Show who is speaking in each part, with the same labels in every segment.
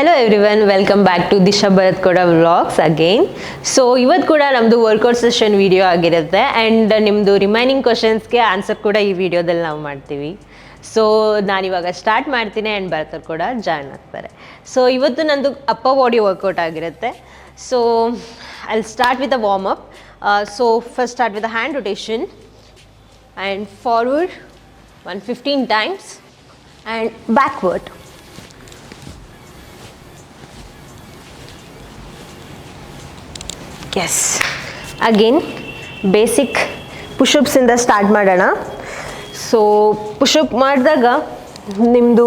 Speaker 1: Hello everyone, welcome back to Disha Bharat Koda Vlogs again. So ಇವತ್ತು ಕೂಡ ನಮ್ಮದು workout session video ಆಗಿರುತ್ತೆ and ನಿಮ್ಮದು ರಿಮೈನಿಂಗ್ ಕ್ವಶನ್ಸ್ಗೆ ಆನ್ಸರ್ ಕೂಡ ಈ ವಿಡಿಯೋದಲ್ಲಿ ನಾವು ಮಾಡ್ತೀವಿ. ಸೊ ನಾನಿವಾಗ ಸ್ಟಾರ್ಟ್ ಮಾಡ್ತೀನಿ ಆ್ಯಂಡ್ ಭರತರು ಕೂಡ ಜಾಯ್ನ್ ಆಗ್ತಾರೆ. ಸೊ ಇವತ್ತು ನಂದು ಅಪ್ಪರ್ ಬಾಡಿ ವರ್ಕೌಟ್ ಆಗಿರುತ್ತೆ. So I start with a warm up. So first start with a hand rotation and forward 115 times and backward. Yes, again basic push-ups ಇಂದ start ಮಾಡೋಣ. So push-up ಮಾಡಿದಾಗ ನಿಮ್ಮದು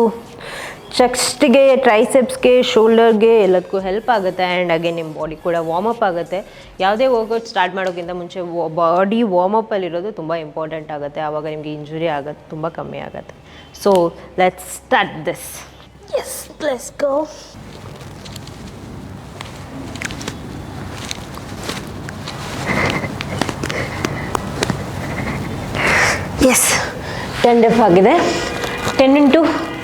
Speaker 1: ಚೆಸ್ಟ್ಗೆ, ಟ್ರೈಸೆಪ್ಸ್ಗೆ, ಶೋಲ್ಡರ್ಗೆ ಎಲ್ಲದಕ್ಕೂ help ಆಗುತ್ತೆ and again ನಿಮ್ಮ body ಕೂಡ warm up ಆಗುತ್ತೆ. ಯಾವುದೇ ವರ್ಕೌಟ್ ಸ್ಟಾರ್ಟ್ ಮಾಡೋಕ್ಕಿಂತ ಮುಂಚೆ ಬಾಡಿ ವಾರ್ಮಪ್ಪಲ್ಲಿರೋದು ತುಂಬ ಇಂಪಾರ್ಟೆಂಟ್ ಆಗುತ್ತೆ. ಆವಾಗ ನಿಮಗೆ ಇಂಜುರಿ ಆಗೋದು ತುಂಬ ಕಮ್ಮಿ ಆಗುತ್ತೆ. So let's start this. Yes, let's go. Yes, 10 rep ಆಗಿದೆ. 10 into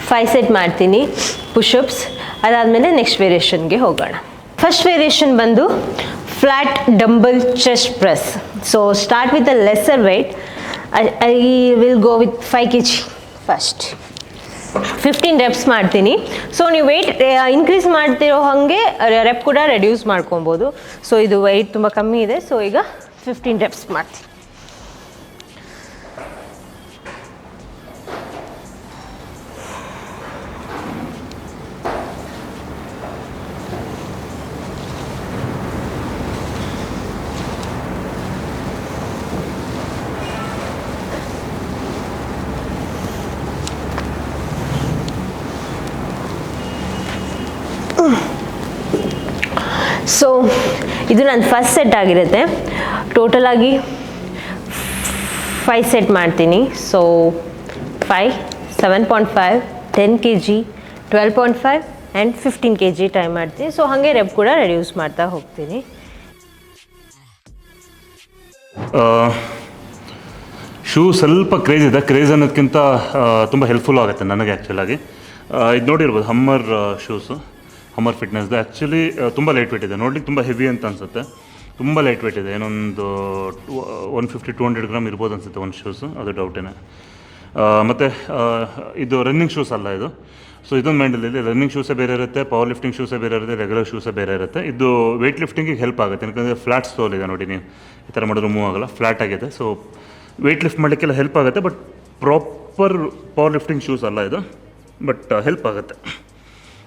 Speaker 1: 5 ಸೆಟ್ ಮಾಡ್ತೀನಿ ಪುಷಪ್ಸ್. ಅದಾದಮೇಲೆ ನೆಕ್ಸ್ಟ್ ವೇರಿಯೇಷನ್ಗೆ ಹೋಗೋಣ. ಫಸ್ಟ್ ವೇರಿಯೇಷನ್ ಬಂದು flat dumbbell chest press. So start with a lesser weight. I will go with 5 kg first. 15 reps ಮಾಡ್ತೀನಿ. So ನೀವು weight increase ಮಾಡ್ತಿರೋ ಹಾಗೆ ರೆಪ್ ಕೂಡ ರೆಡ್ಯೂಸ್ ಮಾಡ್ಕೊಬೋದು. ಸೊ ಇದು ವೆಯ್ಟ್ ತುಂಬ ಕಮ್ಮಿ ಇದೆ. ಸೊ ಈಗ 15 reps ಮಾಡ್ತೀನಿ. ಸೊ ಇದು ನನ್ನ ಫಸ್ಟ್ ಸೆಟ್ ಆಗಿರುತ್ತೆ. ಟೋಟಲಾಗಿ 5 ಸೆಟ್ ಮಾಡ್ತೀನಿ. So 5, 7.5, 10 kg, 12.5 and 15 kg try ಮಾಡ್ತೀನಿ. ಸೊ ಹಾಗೆ ರೆಪ್ ಕೂಡ ರೆಡ್ಯೂಸ್ ಮಾಡ್ತಾ ಹೋಗ್ತೀನಿ.
Speaker 2: ಶೂ ಸ್ವಲ್ಪ ಕ್ರೇಜ್ ಇದೆ. ಕ್ರೇಜ್ ಅನ್ನೋದಕ್ಕಿಂತ ತುಂಬ ಹೆಲ್ಪ್ಫುಲ್ ಆಗುತ್ತೆ ನನಗೆ ಆ್ಯಕ್ಚುಲಾಗಿ. ಇದು ನೋಡಿರ್ಬೋದು, ಹಮ್ಮರ್ ಶೂಸು, ಹಮ್ಮರ್ ಫಿಟ್ನೆಸ್ದು. ಆ್ಯಕ್ಚುಲಿ ತುಂಬ ಲೈಟ್ ವೇಟ್ ಇದೆ. ನೋಡ್ಲಿಕ್ಕೆ ತುಂಬ ಹೆವಿ ಅಂತ ಅನಿಸುತ್ತೆ. ತುಂಬ ಲೈಟ್ ವೇಟ್ ಇದೆ. ಏನೊಂದು 150-200 ಗ್ರಾಮ್ ಇರ್ಬೋದು ಅನಿಸುತ್ತೆ ಒಂದು ಶೂಸು, ಅದು ಡೌಟೇನೆ. ಮತ್ತು ಇದು ರನ್ನಿಂಗ್ ಶೂಸ್ ಅಲ್ಲ ಇದು. ಸೊ ಇದೊಂದು ಮೈಂಡಲ್ಲಿ, ರನ್ನಿಂಗ್ ಶೂಸೇ ಬೇರೆ ಇರುತ್ತೆ, ಪವರ್ ಲಿಫ್ಟಿಂಗ್ ಶೂಸೇ ಬೇರೆ ಇರುತ್ತೆ, ರೆಗ್ಯುಲರ್ ಶೂಸೇ ಬೇರೆ ಇರುತ್ತೆ. ಇದು ವೆಯ್ಟ್ ಲಿಫ್ಟಿಂಗಿಗೆ ಹೆಲ್ಪ್ ಆಗುತ್ತೆ. ಯಾಕಂದರೆ ಫ್ಲ್ಯಾಟ್ ಸೋಲ್ ಇದೆ ನೋಡಿ, ನೀವು ಈ ಥರ ಮಾಡಿದ್ರು ಮೂವ್ ಆಗೋಲ್ಲ, ಫ್ಲ್ಯಾಟ್ ಆಗಿದೆ. ಸೊ ವೆಯ್ಟ್ ಲಿಫ್ಟ್ ಮಾಡಲಿಕ್ಕೆಲ್ಲ ಹೆಲ್ಪ್ ಆಗುತ್ತೆ. But proper power lifting shoes ಅಲ್ಲ ಇದು, ಬಟ್ ಹೆಲ್ಪ್ ಆಗುತ್ತೆ.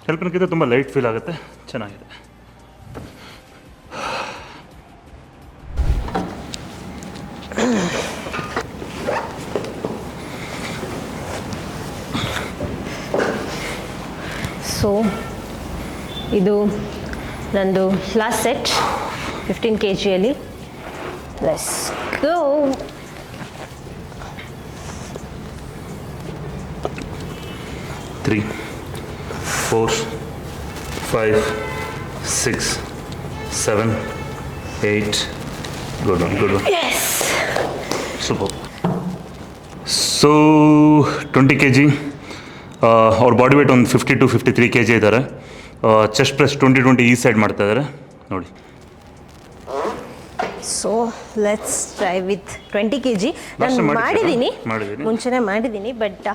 Speaker 2: ಹೆಲ್ಪ್ನಕ್ಕಿಂತ ತುಂಬ ಲೈಟ್ ಫೀಲ್ ಆಗುತ್ತೆ, ಚೆನ್ನಾಗಿದೆ.
Speaker 1: ಸೊ ಇದು ನಂದು ಲಾಸ್ಟ್ ಸೆಟ್ 15 kgಯಲ್ಲಿ. Let's go.
Speaker 2: Three, 4, 5, 6, 7, 8. Good one, good one.
Speaker 1: Yes.
Speaker 2: Super. So 20 kg. ಅವ್ರ ಬಾಡಿ ವೇಟ್ ಒಂದು 50-53 kg ಇದ್ದಾರೆ. ಚೆಸ್ಟ್ ಪ್ರೆಸ್ 20 ಈ ಸೈಡ್ ಮಾಡ್ತಾ ಇದ್ದಾರೆ ನೋಡಿ.
Speaker 1: So let's try with 20 kg. ನಾನು ಮಾಡಿದ್ದೀನಿ, ಮುಂಚೆನೇ ಮಾಡಿದ್ದೀನಿ, ಬಟ್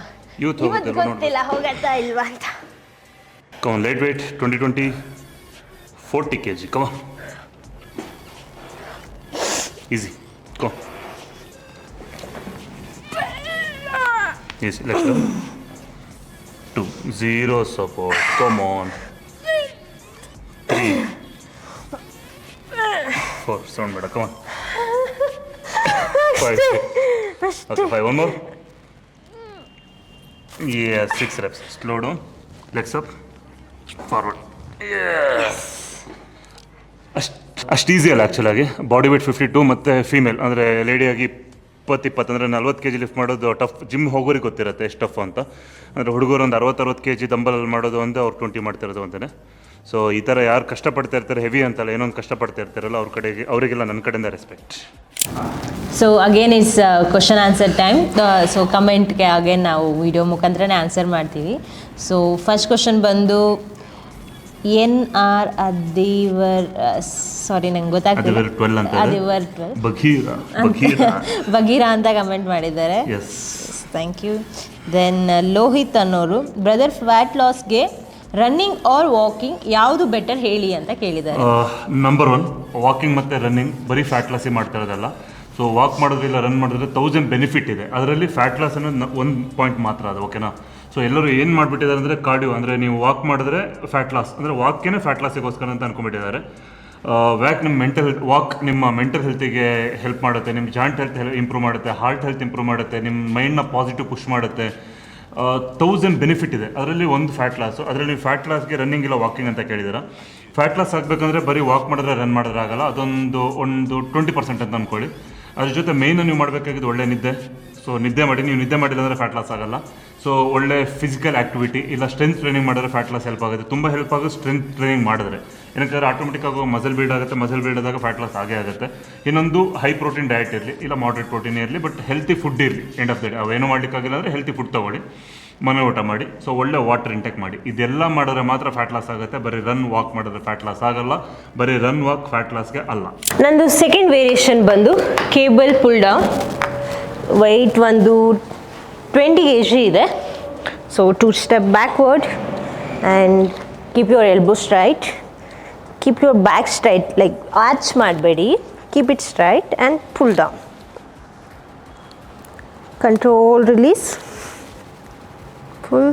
Speaker 1: ಇವತ್ತು ಗೊತ್ತಿಲ್ಲ ಹೋಗತ್ತಾ ಇಲ್ವಾ ಅಂತ.
Speaker 2: Come on, light weight, 20, 40 kg, come on. Easy, come on. Easy, let's go. 2, 0 support, come on. 3, 4, sound better, come on. 5, 6, okay, 5, one more. Yeah, 6 reps, slow down, legs up. Forward. ಅಷ್ಟು easy ಅಲ್ಲ ಆ್ಯಕ್ಚುಲಾಗಿ. Body weight 52 ಮತ್ತು female ಅಂದರೆ ಲೇಡಿಯಾಗಿ 20 ಅಂದರೆ 40 kg lift ಮಾಡೋದು tough. Gym ಹೋಗೋರಿಗೆ ಗೊತ್ತಿರುತ್ತೆ ಎಷ್ಟು tough ಅಂತ. ಅಂದರೆ ಹುಡುಗರು ಒಂದು 60 kg ದಂಬಲಲ್ಲಿ ಮಾಡೋದು ಅಂದರೆ ಅವ್ರು 20 ಮಾಡ್ತಿರೋದು ಅಂತಲೇ. ಸೊ ಈ ಥರ ಯಾರು ಕಷ್ಟಪಡ್ತಾ ಇರ್ತಾರೆ, ಹೆವಿ ಅಂತಲ್ಲ, ಏನೊಂದು ಕಷ್ಟಪಡ್ತಾ ಇರ್ತಾರಲ್ಲ, ಅವ್ರ ಕಡೆಗೆ ಅವರಿಗೆಲ್ಲ ನನ್ನ ಕಡೆಯಿಂದ respect.
Speaker 1: So again is question answer time. So ಕಮೆಂಟ್ಗೆ ಅಗೇನ್ ನಾವು ವಿಡಿಯೋ ಮುಖಾಂತರನೇ ಆನ್ಸರ್ ಮಾಡ್ತೀವಿ. ಸೊ ಫಸ್ಟ್ ಕ್ವಶನ್ ಬಂದು NR ಅದಿವರ್ ಸಾರಿ ನಂಗೆ ಗೊತ್ತಾಗ್ತಿಲ್ಲ.
Speaker 2: ಅದಿವರ್ 12 ಅಂತ
Speaker 1: ಅದಿವರ್ 12 ಬಗೀರಾ ಅಂತ ಕಮೆಂಟ್ ಮಾಡಿದ್ದಾರೆ.
Speaker 2: Yes,
Speaker 1: thank you. Then Lohith ಅನ್ನೋರು ಬ್ರದರ್ ಫ್ಯಾಟ್ ಲಾಸ್ಗೆ ರನ್ನಿಂಗ್ ಆರ್ ವಾಕಿಂಗ್ ಯಾವುದು ಬೆಟರ್ ಹೇಳಿ ಅಂತ ಕೇಳಿದ್ದಾರೆ.
Speaker 2: ನಂಬರ್ 1 ವಾಕಿಂಗ್ ಮತ್ತು ರನ್ನಿಂಗ್ ಬರೀ ಫ್ಯಾಟ್ ಲಾಸಿಗೆ ಮಾಡ್ತಾ ಇರೋದಲ್ಲ. ಸೊ ವಾಕ್ ಮಾಡೋದ್ರಿಲ್ಲ ರನ್ ಮಾಡಿದ್ರೆ 1000 ಬೆನಿಫಿಟ್ ಇದೆ. ಅದರಲ್ಲಿ ಫ್ಯಾಟ್ ಲಾಸ್ ಅನ್ನೋದು ಒಂದು ಪಾಯಿಂಟ್ ಮಾತ್ರ ಅದು, ಓಕೆನಾ. ಸೊ ಎಲ್ಲರೂ ಏನು ಮಾಡಿಬಿಟ್ಟಿದ್ದಾರೆ ಅಂದರೆ ಕಾರ್ಡಿಯೋ ಅಂದರೆ ನೀವು ವಾಕ್ ಮಾಡಿದ್ರೆ ಫ್ಯಾಟ್ ಲಾಸ್ ಅಂದರೆ ವಾಕೇನೆ ಫ್ಯಾಟ್ ಲಾಸಿಗೋಸ್ಕರ ಅಂತ ಅಂದ್ಕೊಂಡ್ಬಿಟ್ಟಿದ್ದಾರೆ. ವಾಕ್ ನಿಮ್ಮ ಮೆಂಟಲ್ ಹೆಲ್ತಿಗೆ ಹೆಲ್ಪ್ ಮಾಡುತ್ತೆ, ನಿಮ್ಮ ಜಾಯಿಂಟ್ ಹೆಲ್ತ್ ಇಂಪ್ರೂವ್ ಮಾಡುತ್ತೆ, ಹಾರ್ಟ್ ಹೆಲ್ತ್ ಇಂಪ್ರೂವ್ ಮಾಡುತ್ತೆ, ನಿಮ್ಮ ಮೈಂಡ್ನ ಪಾಸಿಟಿವ್ ಪುಷ್ ಮಾಡುತ್ತೆ. 1000 ಬೆನಿಫಿಟ್ ಇದೆ, ಅದರಲ್ಲಿ ಒಂದು ಫ್ಯಾಟ್ ಲಾಸು. ಅದರಲ್ಲಿ ಫ್ಯಾಟ್ ಲಾಸ್ಗೆ ರನ್ನಿಂಗ್ ಇಲ್ಲ ವಾಕಿಂಗ್ ಅಂತ ಕೇಳಿದ್ದೀರಾ. ಫ್ಯಾಟ್ ಲಾಸ್ ಆಗಬೇಕಂದ್ರೆ ಬರೀ ವಾಕ್ ಮಾಡಿದ್ರೆ ರನ್ ಮಾಡಿದ್ರೆ ಆಗಲ್ಲ, ಅದೊಂದು 20% ಅಂತ ಅಂದ್ಕೊಳ್ಳಿ. ಅದ್ರ ಜೊತೆ ಮೇಯ್ನು ನೀವು ಮಾಡಬೇಕಾಗಿದ್ದು ಒಳ್ಳೆ ನಿದ್ದೆ. ಸೊ ನಿದ್ದೆ ಮಾಡಿ, ನೀವು ನಿದ್ದೆ ಮಾಡಿಲ್ಲ ಅಂದರೆ ಫ್ಯಾಟ್ ಲಾಸ್ ಆಗಲ್ಲ. ಸೊ ಒಳ್ಳೆ ಫಿಸಿಕಲ್ ಆ್ಯಕ್ಟಿವಿಟಿ ಇಲ್ಲ ಸ್ಟ್ರೆಂತ್ ಟ್ರೈನಿಂಗ್ ಮಾಡಿದ್ರೆ ಫ್ಯಾಟ್ ಲಾಸ್ ಹೆಲ್ಪ್ ಆಗುತ್ತೆ, ತುಂಬ ಹೆಲ್ಪ್ ಆಗುತ್ತೆ ಸ್ಟ್ರೆಂತ್ ಟ್ರೈನಿಂಗ್ ಮಾಡಿದ್ರೆ. ಏನಕ್ಕೆ ಆಟೋಮೆಟಿಕ್ಕಾಗಿ ಮಸಲ್ ಬಿಲ್ಡ್ ಆಗುತ್ತೆ, ಮಸಲ್ ಬಿಲ್ಡ್ ಆದಾಗ ಫ್ಯಾಟ್ ಲಾಸ್ ಆಗೇ ಆಗುತ್ತೆ. ಇನ್ನೊಂದು ಹೈ ಪ್ರೋಟೀನ್ ಡಯಟ್ ಇರಲಿ ಇಲ್ಲ ಮಾಡ್ರೇಟ್ ಪ್ರೋಟೀನ್ ಇರಲಿ, ಬಟ್ ಹೆಲ್ತಿ ಫುಡ್ ಇರಲಿ. ಎಂಡ್ ಆಫ್ ದ ಡೇ ಅವೇನೂ ಮಾಡಲಿಕ್ಕಾಗಿಲ್ಲ ಅಂದರೆ ಹೆಲ್ತಿ ಫುಡ್ ತೊಗೊಳ್ಳಿ, ಮನೆ ಊಟ ಮಾಡಿ. ಸೊ ಒಳ್ಳೆ ವಾಟರ್ ಇಂಟೇಕ್ ಮಾಡಿ. ಇದೆಲ್ಲ ಮಾಡಿದ್ರೆ ಮಾತ್ರ ಫ್ಯಾಟ್ ಲಾಸ್ ಆಗುತ್ತೆ. ಬರೀ ರನ್ ವಾಕ್ ಮಾಡಿದ್ರೆ ಫ್ಯಾಟ್ ಲಾಸ್ ಆಗಲ್ಲ, ಬರೀ ರನ್ ವಾಕ್ ಫ್ಯಾಟ್ ಲಾಸ್ಗೆ ಅಲ್ಲ.
Speaker 1: ನಂದು ಸೆಕೆಂಡ್ ವೇರಿಯೇಷನ್ ಬಂದು ಕೇಬಲ್ ಪುಲ್ ಡೌನ್. ವೆಯ್ಟ್ ಒಂದು 20 kg ಇದೆ. So 2 step backward and keep your elbow straight, keep your back straight, like arch ಮಾಡಬೇಡಿ, keep it straight and pull down. Control release, pull.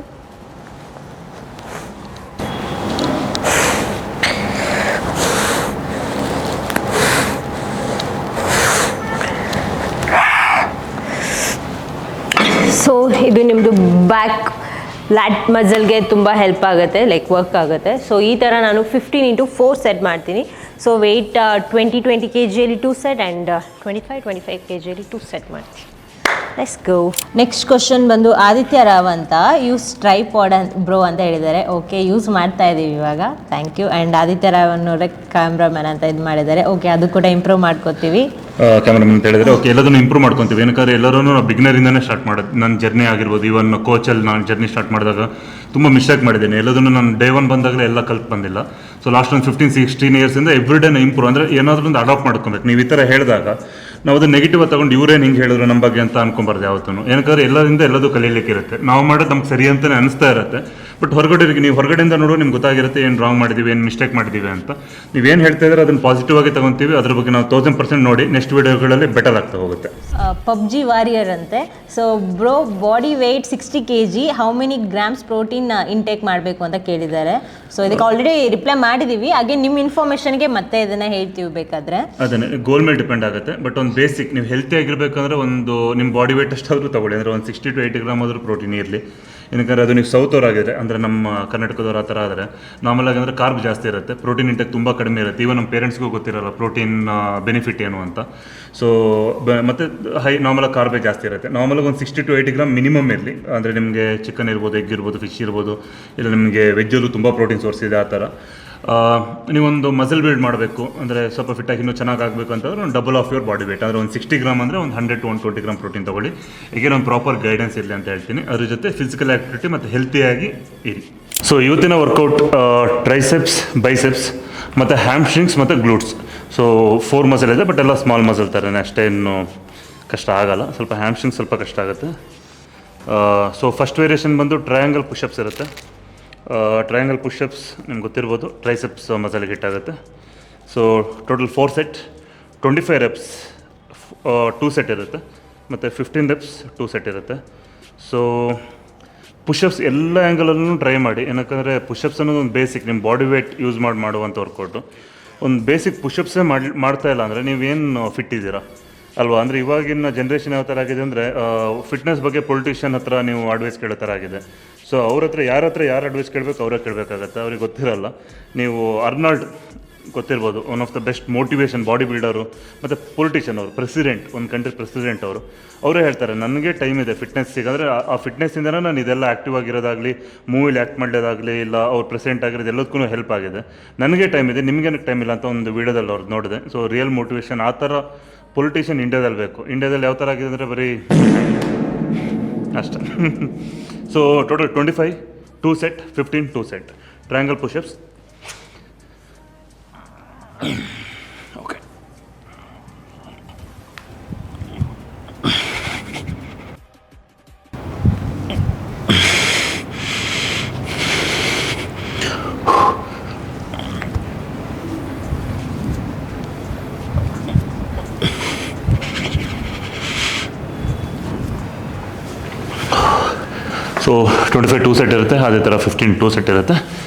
Speaker 1: So ಇದು ನಿಮ್ಮದು back ಲ್ಯಾಟ್ ಮಸಲ್ಗೆ ತುಂಬ help ಆಗುತ್ತೆ, like work ಆಗುತ್ತೆ. So ಈ ಥರ ನಾನು 15 into 4 ಸೆಟ್ ಮಾಡ್ತೀನಿ. So weight 20 kg 2 set and 25 kg 2 set ಮಾಡ್ತೀನಿ. Let's go. ನೆಕ್ಸ್ಟ್ ಕ್ವಶನ್ ಬಂದು ಆದಿತ್ಯ ರಾವ್ ಅಂತ ಯೂಸ್ ಟ್ರೈಪಾಡ್ ಬ್ರೋ ಅಂತ ಹೇಳಿದ್ದಾರೆ. ಓಕೆ, ಯೂಸ್ ಮಾಡ್ತಾ ಇದ್ದೀವಿ ಇವಾಗ. Thank you. And Aditya Rao ಅನ್ನೋರೆ ಕ್ಯಾಮ್ರಾಮನ್ ಅಂತ ಇದು ಮಾಡಿದ್ದಾರೆ. ಓಕೆ, ಅದು ಕೂಡ ಇಂಪ್ರೂವ್ ಮಾಡ್ಕೋತೀವಿ.
Speaker 2: ಕ್ಯಾಮ್ರಾಮನ್ ಅಂತ ಹೇಳಿದರೆ ಓಕೆ, ಎಲ್ಲದನ್ನು ಇಂಪ್ರೂವ್ ಮಾಡ್ಕೊತೀವಿ. ಏನಕ್ಕೆ ಎಲ್ಲರೂ ನಾವು ಬಿಗ್ನರಿಂದನೇ ಸ್ಟಾರ್ಟ್ ಮಾಡೋದು. ನನ್ನ ಜರ್ನಿ ಆಗಿರ್ಬೋದು, ಇವನ್ ಕೋಚಲ್ಲಿ ನಾನು ಜರ್ನಿ ಸ್ಟಾರ್ಟ್ ಮಾಡಿದಾಗ ತುಂಬ ಮಿಸ್ಟೇಕ್ ಮಾಡಿದ್ದೀನಿ. ಎಲ್ಲದನ್ನು ನಾನು ಡೇ 1 ಬಂದಾಗಲೇ ಎಲ್ಲ ಕಲ್ತು ಬಂದಿಲ್ಲ. ಸೊ ಲಾಸ್ಟ್ ಒಂದು 15-16 ಇಯರ್ಸಿಂದ ಎವ್ರಿ ಡೇ ಇಂಪ್ರೂವ್ ಅಂದರೆ ಏನಾದರೂ ಒಂದು ಅಡಾಪ್ಟ್ ಮಾಡ್ಕೊಬೇಕು. ನೀವು ಈ ಥರ ಹೇಳಿದಾಗ ನಾವು ಅದು ನೆಗೆಟಿವ್ ತಗೊಂಡು ಇವರೇನು ಹಿಂಗೆ ಹೇಳಿದ್ರು ನಮ್ಮ ಬಗ್ಗೆ ಅಂತ ಅನ್ಕೊಂಬಾರ್ದು ಯಾವತ್ತೂ. ಏನಕ್ಕೆ ಎಲ್ಲರಿಂದ ಎಲ್ಲದೂ ಕಲೀಲಿಕ್ಕೆ ಇರುತ್ತೆ. ನಾವು ಮಾಡೋದು ನಮ್ಗೆ ಸರಿ ಅಂತಲೇ ಅನಿಸ್ತಾ ಇರುತ್ತೆ. ಬಟ್ ನೀವು ಹೊರಗಡೆಯಿಂದ ನೋಡೋ ನಿಮ್ಗೆ ಗೊತ್ತಾಗಿರುತ್ತೆ ಏನು ರಾಂಗ್ ಮಾಡಿದ್ದೀವಿ, ಏನು ಮಿಸ್ಟೇಕ್ ಮಾಡಿದ್ದೀವಿ ಅಂತ. ನೀವೇನು ಹೇಳ್ತಾ ಇದ್ರೆ ಅದನ್ನು ಪಾಸಿಟಿವ್ ಆಗಿ ತಗೊತೀವಿ. ಅದ್ರ ಬಗ್ಗೆ ನಾವು 1000% ನೋಡಿ ನೆಕ್ಸ್ಟ್ ವಿಡಿಯೋಗಳಲ್ಲಿ ಬೆಟರ್ ಆಗ್ತಾ ಹೋಗುತ್ತೆ.
Speaker 1: ಪಬ್ಜಿ ವಾರಿಯರ್ ಅಂತೆ. So bro, body weight 60 kg, how many grams protein intake ಮಾಡಬೇಕು ಅಂತ ಕೇಳಿದ್ದಾರೆ. ಸೊ ಇದಕ್ಕೆ ಆಲ್ರೆಡಿ ರಿಪ್ಲೈ ಮಾಡಿದ್ದೀವಿ. ಹಾಗೆ ನಿಮ್ಮ ಇನ್ಫಾರ್ಮೇಷನ್ಗೆ ಮತ್ತೆ ಇದನ್ನು ಹೇಳ್ತೀವಿ ಬೇಕಾದರೆ.
Speaker 2: ಅದನ್ನೇ ಗೋಲ್ ಮೇಲೆ ಡಿಪೆಂಡ್ ಆಗುತ್ತೆ. ಬಟ್ ಒಂದು ಬೇಸಿಕ್ ನೀವು ಹೆಲ್ತಿ ಆಗಿರಬೇಕಂದ್ರೆ ಒಂದು ನಿಮ್ಮ ಬಾಡಿ ವೆಯ್ಟ್ ಅಷ್ಟಾದರೂ ತಗೊಳ್ಳಿ. ಅಂದರೆ ಒಂದು 60 to 80 ಗ್ರಾಮ್ ಆದರೂ ಪ್ರೋಟೀನ್ ಇರಲಿ. ಏನಕ್ಕೆ ಅದು ನೀವು ಸೌತ್ ಅವರಾಗಿದ್ರೆ ಅಂದರೆ ನಮ್ಮ ಕರ್ನಾಟಕದವ್ರು ಆ ಥರ ಆದರೆ ನಾರ್ಮಲ್ ಆಗಿ ಅಂದರೆ ಕಾರ್ಬ್ ಜಾಸ್ತಿ ಇರುತ್ತೆ, ಪ್ರೋಟೀನ್ ಇಂಟೆಕ್ ತುಂಬ ಕಡಿಮೆ ಇರುತ್ತೆ. ಈವನ್ ನಮ್ಮ ಪೇರೆಂಟ್ಸ್ಗೂ ಗೊತ್ತಿರಲ್ಲ ಪ್ರೋಟೀನ್ ಬೆನಿಫಿಟ್ ಏನು ಅಂತ. ಸೊ ಮತ್ತು ನಾರ್ಮಲಾಗಿ ಕಾರ್ಬೇ ಜಾಸ್ತಿ ಇರುತ್ತೆ. ನಾರ್ಮಲಾಗಿ ಒಂದು 60 to 80 ಗ್ರಾಮ್ ಮಿನಿಮಮ್ ಇರಲಿ. ಅಂದರೆ ನಿಮಗೆ ಚಿಕನ್ ಇರ್ಬೋದು, ಎಗ್ ಇರ್ಬೋದು, ಫಿಶ್ ಇರ್ಬೋದು, ಇಲ್ಲ ನಿಮಗೆ ವೆಜ್ಜಲ್ಲೂ ತುಂಬ ಪ್ರೋಟೀನ್ ಸೋರ್ಸ್ ಇದೆ. ಆ ಥರ ನೀವೊಂದು ಮಸಲ್ ಬಿಲ್ಡ್ ಮಾಡಬೇಕು ಅಂದರೆ ಸ್ವಲ್ಪ ಫಿಟ್ಟಾಗಿ ಇನ್ನೂ ಚೆನ್ನಾಗಿ ಆಗಬೇಕು ಅಂತಂದರೆ ಒಂದು double of your body weight ಅಂದರೆ ಒಂದು 60 ಗ್ರಾಮ್ ಅಂದರೆ ಒಂದು 100 to 120 ಗ್ರಾಮ್ ಪ್ರೋಟೀನ್ ತೊಗೊಳ್ಳಿ. ಈಗೇನು ಒಂದು ಪ್ರಾಪರ್ ಗೈಡೆನ್ಸ್ ಇರಲಿ ಅಂತ ಹೇಳ್ತೀನಿ. ಅದ್ರ ಜೊತೆ ಫಿಸಿಕಲ್ ಆ್ಯಕ್ಟಿವಿಟಿ ಮತ್ತು ಹೆಲ್ತಿಯಾಗಿ ಇರಿ. ಸೊ ಇವತ್ತಿನ ವರ್ಕೌಟ್ ಟ್ರೈಸೆಪ್ಸ್, ಬೈಸೆಪ್ಸ್ ಮತ್ತು ಹ್ಯಾಮ್ಸ್ಟ್ರಿಂಗ್ಸ್ ಮತ್ತು ಗ್ಲೂಟ್ಸ್. ಸೊ 4 ಮಸಲ್ ಇದೆ, ಬಟ್ ಎಲ್ಲ ಸ್ಮಾಲ್ ಮಸಲ್ ಥರನೇ, ಅಷ್ಟೇನು ಕಷ್ಟ ಆಗಲ್ಲ. ಸ್ವಲ್ಪ ಹ್ಯಾಮ್ಸ್ಟ್ರಿಂಗ್ಸ್ ಸ್ವಲ್ಪ ಕಷ್ಟ ಆಗುತ್ತೆ. ಸೊ ಫಸ್ಟ್ ವೇರಿಯೇಷನ್ ಬಂದು ಟ್ರಯಾಂಗಲ್ ಪುಷಪ್ಸ್ ಇರುತ್ತೆ. ಟ್ರಯಾಂಗಲ್ ಪುಷಪ್ಸ್ ನಿಮ್ಗೆ ಗೊತ್ತಿರ್ಬೋದು, ಟ್ರೈಸೆಪ್ಸ್ ಮಸಲಿಗೆ ಹಿಟ್ಟಾಗುತ್ತೆ. So total 4 set, 25 reps 2 set ಇರುತ್ತೆ, ಮತ್ತು 15 reps 2 ಸೆಟ್ ಇರುತ್ತೆ. ಸೊ ಪುಷಪ್ಸ್ ಎಲ್ಲ ಆ್ಯಂಗಲಲ್ಲೂ ಟ್ರೈ ಮಾಡಿ. ಏನಕ್ಕಂದರೆ ಪುಷಪ್ಸ್ ಅನ್ನೋದು ಒಂದು ಬೇಸಿಕ್, ನಿಮ್ಮ ಬಾಡಿ ವೇಟ್ ಯೂಸ್ ಮಾಡುವಂಥ ವರ್ಕೌಟು. ಒಂದು ಬೇಸಿಕ್ ಪುಷಪ್ಸೇ ಮಾಡ್ತಾ ಇಲ್ಲ ಅಂದರೆ ನೀವೇನು ಫಿಟ್ ಇದ್ದೀರಾ ಅಲ್ವಾ? ಅಂದರೆ ಇವಾಗಿನ ಜನ್ರೇಷನ್ ಯಾವ ಥರ ಆಗಿದೆ ಅಂದರೆ ಫಿಟ್ನೆಸ್ ಬಗ್ಗೆ ಪೊಲಿಟಿಷಿಯನ್ ಹತ್ರ ನೀವು ಅಡ್ವೈಸ್ ಕೇಳೋ ಥರ ಆಗಿದೆ. ಸೊ ಅವ್ರ ಹತ್ರ ಯಾರು ಅಡ್ವೈಸ್ ಕೇಳಬೇಕು ಅವರೇ ಕೇಳಬೇಕಾಗತ್ತೆ, ಅವ್ರಿಗೆ ಗೊತ್ತಿರಲ್ಲ. ನೀವು ಅರ್ನಾಲ್ಡ್ ಗೊತ್ತಿರ್ಬೋದು, one of the best motivation body builder ಮತ್ತು ಪೊಲಿಟಿಷಿಯನ್ ಅವರು, ಪ್ರೆಸಿಡೆಂಟ್, ಒಂದು ಕಂಟ್ರಿ ಪ್ರೆಸಿಡೆಂಟ್ ಅವರು, ಅವರೇ ಹೇಳ್ತಾರೆ ನನಗೆ ಟೈಮ್ ಇದೆ ಫಿಟ್ನೆಸ್ಸಿಗೆ. ಅಂದರೆ ಆ ಫಿಟ್ನೆಸ್ಸಿಂದನೇ ನಾನು ಇದೆಲ್ಲ ಆ್ಯಕ್ಟಿವ್ ಆಗಿರೋದಾಗಲಿ, ಮೂವಿಲಿ ಆ್ಯಕ್ಟ್ ಮಾಡೋದಾಗಲಿ, ಇಲ್ಲ ಅವ್ರು ಪ್ರೆಸಿಡೆಂಟ್ ಆಗಿರೋದು ಎಲ್ಲದಕ್ಕೂ ಹೆಲ್ಪ್ ಆಗಿದೆ. ನನಗೆ ಟೈಮ್ ಇದೆ, ನಿಮಗೇನಕ್ಕೆ ಟೈಮ್ ಇಲ್ಲ ಅಂತ ಒಂದು ವೀಡಿಯೋದಲ್ಲಿ ಅವ್ರು ನೋಡಿದೆ. ಸೊ ರಿಯಲ್ ಮೋಟಿವೇಶನ್ ಆ ಥರ ಪೊಲಿಟಿಷಿಯನ್ ಇಂಡಿಯಾದಲ್ಲಿ ಬೇಕು. ಇಂಡಿಯಾದಲ್ಲಿ ಯಾವ ಥರ ಆಗಿದೆ ಅಂದರೆ ಬರೀ ಅಷ್ಟೇ. So total 25, 2 set, 15, 2 set triangle push-ups. Okay. So 25 2 set ಇರುತ್ತೆ, ಅದೇ ಥರ 15 2 ಸೆಟ್ ಇರುತ್ತೆ.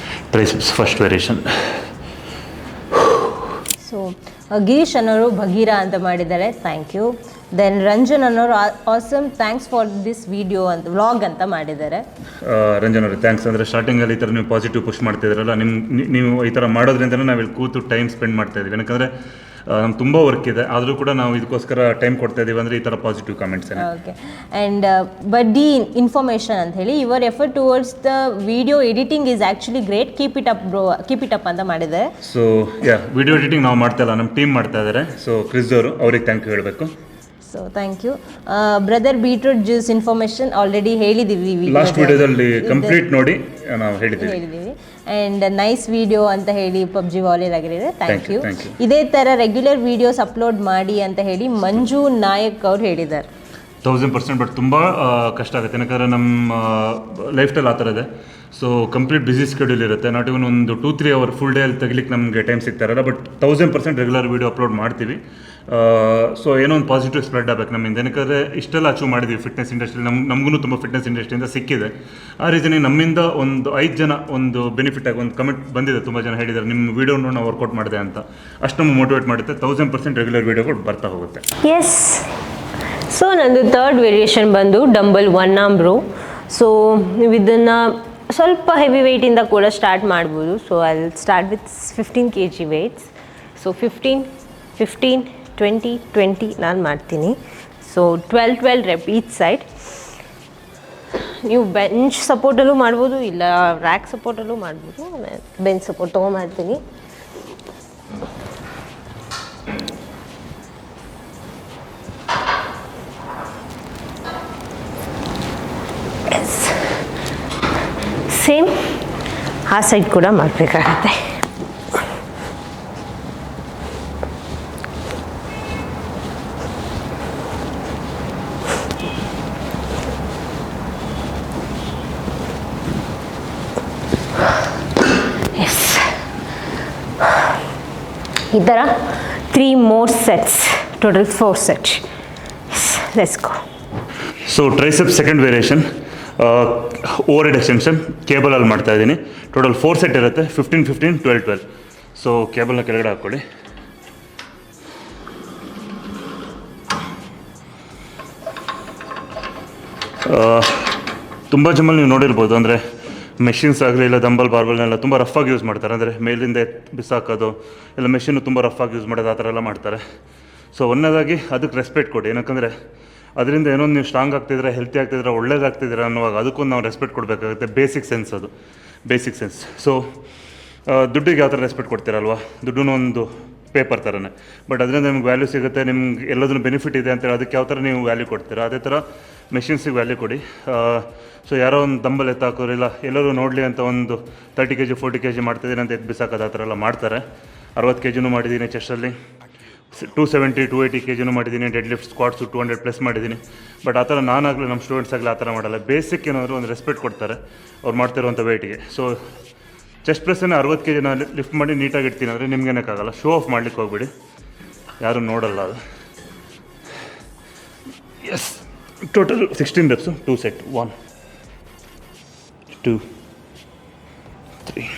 Speaker 2: Triceps first variation.
Speaker 1: So Girish ಅನ್ನೋರು ಭಗೀರಾ ಅಂತ ಮಾಡಿದ್ದಾರೆ, ಥ್ಯಾಂಕ್ ಯು. ದೆನ್ ರಂಜನ್ ಅನ್ನೋರು awesome thanks for this video ಅಂತ ವ್ಲಾಗ್ ಅಂತ ಮಾಡಿದ್ದಾರೆ.
Speaker 2: ರಂಜನ್ ಅವ್ರಿಗೆ ಥ್ಯಾಂಕ್ಸ್. ಅಂದರೆ ಸ್ಟಾರ್ಟಿಂಗಲ್ಲಿ ಈ ಥರ ನೀವು ಪಾಸಿಟಿವ್ ಪುಷ್ ಮಾಡ್ತಿದ್ರಲ್ಲ, ನೀವು ಈ ಥರ ಮಾಡೋದ್ರಿಂದ ನಾವು ಇಲ್ಲಿ ಕೂತು ಟೈಮ್ ಸ್ಪೆಂಡ್ ಮಾಡ್ತಾ ಇದ್ದೀವಿ. ಯಾಕಂದರೆ ನಮ್ಗೆ ತುಂಬ ವರ್ಕ್ ಇದೆ, ಆದರೂ ಕೂಡ ನಾವು ಇದಕ್ಕೋಸ್ಕರ ಟೈಮ್ ಕೊಡ್ತಾ ಇದ್ದೀವಿ ಅಂದರೆ ಈ ಥರ ಪಾಸಿಟಿವ್ ಕಾಮೆಂಟ್ಸ್.
Speaker 1: ಓಕೆ. ಆ್ಯಂಡ್ ಬಡ್ಡಿ ಇನ್ಫಾರ್ಮೇಷನ್ ಅಂತ ಹೇಳಿ, your effort towards the video editing is actually great, keep it up bro, keep it up ಅಂತ ಮಾಡಿದ್ದಾರೆ.
Speaker 2: ಸೊ ವಿಡಿಯೋ ಎಡಿಟಿಂಗ್ ನಾವು ಮಾಡ್ತಾ ಇಲ್ಲ, ನಮ್ಮ ಟೀಮ್ ಮಾಡ್ತಾ ಇದ್ದಾರೆ. ಸೊ ಕ್ರಿಸ್ ಅವರು, ಅವ್ರಿಗೆ ಥ್ಯಾಂಕ್ ಯು ಹೇಳಬೇಕು.
Speaker 1: So thank you. Brother beetroot juice information already ಹೇಳಿದ್ದೀವಿ,
Speaker 2: ಲಾಸ್ಟ್ ವಿಡಿಯೋದಲ್ಲಿ ಕಂಪ್ಲೀಟ್ ನೋಡಿ ನಾವು ಹೇಳಿದ್ದೀವಿ.
Speaker 1: ಆ್ಯಂಡ್ ನೈಸ್ ವಿಡಿಯೋ ಅಂತ ಹೇಳಿ ಪಬ್ಜಿ ವಾಲಿಯರ್ ಆಗಿರುತ್ತೆ, ಥ್ಯಾಂಕ್ ಯು.
Speaker 2: thank you.
Speaker 1: ಇದೇ ಥರ ರೆಗ್ಯುಲರ್ ವಿಡಿಯೋಸ್ ಅಪ್ಲೋಡ್ ಮಾಡಿ ಅಂತ ಹೇಳಿ ಮಂಜು ನಾಯಕ್ ಅವ್ರು ಹೇಳಿದ್ದಾರೆ.
Speaker 2: 1000%. ಬಟ್ ತುಂಬ ಕಷ್ಟ ಆಗುತ್ತೆ, ಯಾಕಂದರೆ ನಮ್ಮ ಲೈಫ್ ಸ್ಟೈಲ್ ಆ ಥರ ಇದೆ. ಸೊ ಕಂಪ್ಲೀಟ್ ಬಿಸಿ ಸ್ಕೆಡ್ಯೂಲ್ ಇರುತ್ತೆ. ನಾಟ್ ಇವನ್ ಒಂದು 2-3 ಅವರ್ ಫುಲ್ ಡೇ ಅಲ್ಲಿ ತೆಗಿಲಿಕ್ಕೆ ನಮಗೆ ಟೈಮ್ ಸಿಗ್ತಾ ಇರಲ್ಲ. ಬಟ್ 1000% ರೆಗ್ಯುಲರ್ ವೀಡಿಯೋ ಅಪ್ಲೋಡ್ ಮಾಡ್ತೀವಿ. ಸೊ ಏನೋ ಒಂದು ಪಾಸಿಟಿವ್ ಸ್ಪ್ರೆಡ್ ಆಗಬೇಕು ನಮ್ಮಿಂದ. ಯಾಕಂದರೆ ಇಷ್ಟೆಲ್ಲ ಅಚೀವ್ ಮಾಡಿದ್ದೀವಿ ಫಿಟ್ನೆಸ್ ಇಂಡಸ್ಟ್ರಿ, ನಮಗೂ ತುಂಬ ಫಿಟ್ನೆಸ್ ಇಂಡಸ್ಟ್ರಿಯಿಂದ ಸಿಕ್ಕಿದೆ. ಆ ರೀಸನಿಗೆ ನಮ್ಮಿಂದ ಒಂದು 5 ಜನ ಒಂದು ಬೆನಿಫಿಟ್ ಆಗಿ ಒಂದು ಕಮೆಂಟ್ ಬಂದಿದೆ, ತುಂಬ ಜನ ಹೇಳಿದ್ದಾರೆ ನಿಮ್ಮ ವೀಡಿಯೋ ನೋಡಿ ನಾವು ವರ್ಕೌಟ್ ಮಾಡಿದೆ ಅಂತ. ಅಷ್ಟು ನಮ್ಗೆ ಮೋಟಿವೇಟ್ ಮಾಡುತ್ತೆ. 1000% ರೆಗ್ಯುಲರ್ ವೀಡಿಯೋಗಳು ಬರ್ತಾ ಹೋಗುತ್ತೆ.
Speaker 1: ಎಸ್. ಸೊ ನಂದು ಥರ್ಡ್ ವೇರಿಯೇಷನ್ ಬಂದು ಡಂಬಲ್ 1 ಆರ್ಮ್ ರೋ. ಸೊ ನೀವು ಇದನ್ನು ಸ್ವಲ್ಪ ಹೆವಿ ವೆಯ್ಟಿಂದ ಕೂಡ ಸ್ಟಾರ್ಟ್ ಮಾಡ್ಬೋದು. So I will start with 15 kg weights. So 15, 15, 20, 20 ನಾನು ಮಾಡ್ತೀನಿ. So 12 rep each side. ನೀವು ಬೆಂಚ್ ಸಪೋರ್ಟಲ್ಲೂ ಮಾಡ್ಬೋದು, ಇಲ್ಲ ರ್ಯಾಕ್ ಸಪೋರ್ಟಲ್ಲೂ ಮಾಡ್ಬೋದು. ಬೆಂಚ್ ಸಪೋರ್ಟ್ ತೊಗೊಂಡ್ಮಾಡ್ತೀನಿ. ಸೇಮ್ ಆ ಸೈಡ್ ಕೂಡ ಮಾಡಬೇಕಾಗತ್ತೆ. ಎಸ್, ಈ ಥರ 3 more sets, total 4 sets. Let's go.
Speaker 2: So tricep second variation, overhead extension ಕೇಬಲಲ್ಲಿ ಮಾಡ್ತಾ ಇದ್ದೀನಿ. ಟೋಟಲ್ 4 ಸೆಟ್ ಇರುತ್ತೆ, 15, 15, 12, 12. ಸೊ ಕೇಬಲ್ನ ಕೆಳಗಡೆ ಹಾಕ್ಕೊಳ್ಳಿ. ತುಂಬ ಜಮ್ಮಲ್ಲಿ ನೀವು ನೋಡಿರ್ಬೋದು, ಅಂದರೆ ಮೆಷಿನ್ಸ್ ಆಗಲಿ ಇಲ್ಲ ದಂಬಲ್ ಬಾರ್ಬಲ್ನೆಲ್ಲ ತುಂಬ ರಫಾಗಿ ಯೂಸ್ ಮಾಡ್ತಾರೆ. ಅಂದರೆ ಮೇಲಿಂದ ಬಿಸಾಕೋದು ಇಲ್ಲ ಮೆಷಿನ್ನು ತುಂಬ ರಫಾಗಿ ಯೂಸ್ ಮಾಡೋದು, ಆ ಥರ ಎಲ್ಲ ಮಾಡ್ತಾರೆ. ಸೊ ಒಂದನೇದಾಗಿ ಅದಕ್ಕೆ ರೆಸ್ಪೆಕ್ಟ್ ಕೊಡಿ. ಏನಕ್ಕಂದರೆ ಅದರಿಂದ ಏನೋ ನೀವು ಸ್ಟ್ರಾಂಗ್ ಆಗ್ತಿದ್ರೆ, ಹೆಲ್ತಿ ಆಗ್ತಿದ್ರೆ, ಒಳ್ಳೇದಾಗ್ತಿದ್ರೆ ಅನ್ನುವಾಗ ಅದಕ್ಕೊಂದು ನಾವು ರೆಸ್ಪೆಕ್ಟ್ ಕೊಡಬೇಕಾಗುತ್ತೆ. ಬೇಸಿಕ್ ಸೆನ್ಸ್ ಅದು, ಬೇಸಿಕ್ ಸೆನ್ಸ್. ಸೊ ದುಡ್ಡಿಗೆ ಯಾವ ಥರ ರೆಸ್ಪೆಕ್ಟ್ ಕೊಡ್ತೀರಲ್ವ, ದುಡ್ಡು ಒಂದು ಪೇಪರ್ ಥರನೇ. ಬಟ್ ಅದರಿಂದ ನಿಮ್ಗೆ ವ್ಯಾಲ್ಯೂ ಸಿಗುತ್ತೆ, ನಿಮ್ಗೆ ಎಲ್ಲದನ್ನು ಬೆನಿಫಿಟ್ ಇದೆ ಅಂತೇಳಿ ಅದಕ್ಕೆ ಯಾವ ಥರ ನೀವು ವ್ಯಾಲ್ಯೂ ಕೊಡ್ತೀರಾ, ಅದೇ ಥರ ಮೆಷಿನ್ಸಿಗೆ ವ್ಯಾಲ್ಯೂ ಕೊಡಿ. ಸೊ ಯಾರೋ ಒಂದು ದಂಬಲ್ ಎತ್ತಾಕೋರು ಇಲ್ಲ ಎಲ್ಲರೂ ನೋಡಲಿ ಅಂತ ಒಂದು 30 kg 40 kg ಮಾಡ್ತಿದ್ದೀನಿ ಅಂತ ಎದ್ದು ಬಿಸಾಕೋದು, ಆ ಥರ ಎಲ್ಲ ಮಾಡ್ತಾರೆ. 60 kg ಮಾಡಿದ್ದೀನಿ ಚೆಸ್ಟಲ್ಲಿ, 270 280 kg ಮಾಡಿದ್ದೀನಿ. ಡೆಡ್ ಲಿಫ್ಟ್ ಸ್ಕ್ವಾಟ್ಸು 200+ ಮಾಡಿದ್ದೀನಿ. ಬಟ್ ಆ ಥರ ನಾನಾಗಲಿ ನಮ್ಮ ಸ್ಟೂಡೆಂಟ್ಸ್ ಆಗಲಿ ಆ ಥರ ಮಾಡಲ್ಲ. ಬೇಸಿಕ್ ಏನಾದರೂ ಒಂದು ರೆಸ್ಪೆಕ್ಟ್ ಕೊಡ್ತಾರೆ ಅವ್ರು ಮಾಡ್ತಿರುವಂಥ ವೆಯ್ಟಿಗೆ. ಸೊ ಚೆಸ್ಟ್ ಪ್ರೆಸ್ಸನ್ನು 60 kg ಲಿಫ್ಟ್ ಮಾಡಿ ನೀಟಾಗಿ ಇಡ್ತೀನಿ ಅಂದರೆ ನಿಮ್ಗೇನಕ್ಕಾಗಲ್ಲ. ಶೋ ಆಫ್ ಮಾಡ್ಲಿಕ್ಕೆ ಹೋಗ್ಬಿಡಿ, ಯಾರೂ ನೋಡಲ್ಲ ಅದು. Yes, total 16 reps, 2 set, 1, 2, 3.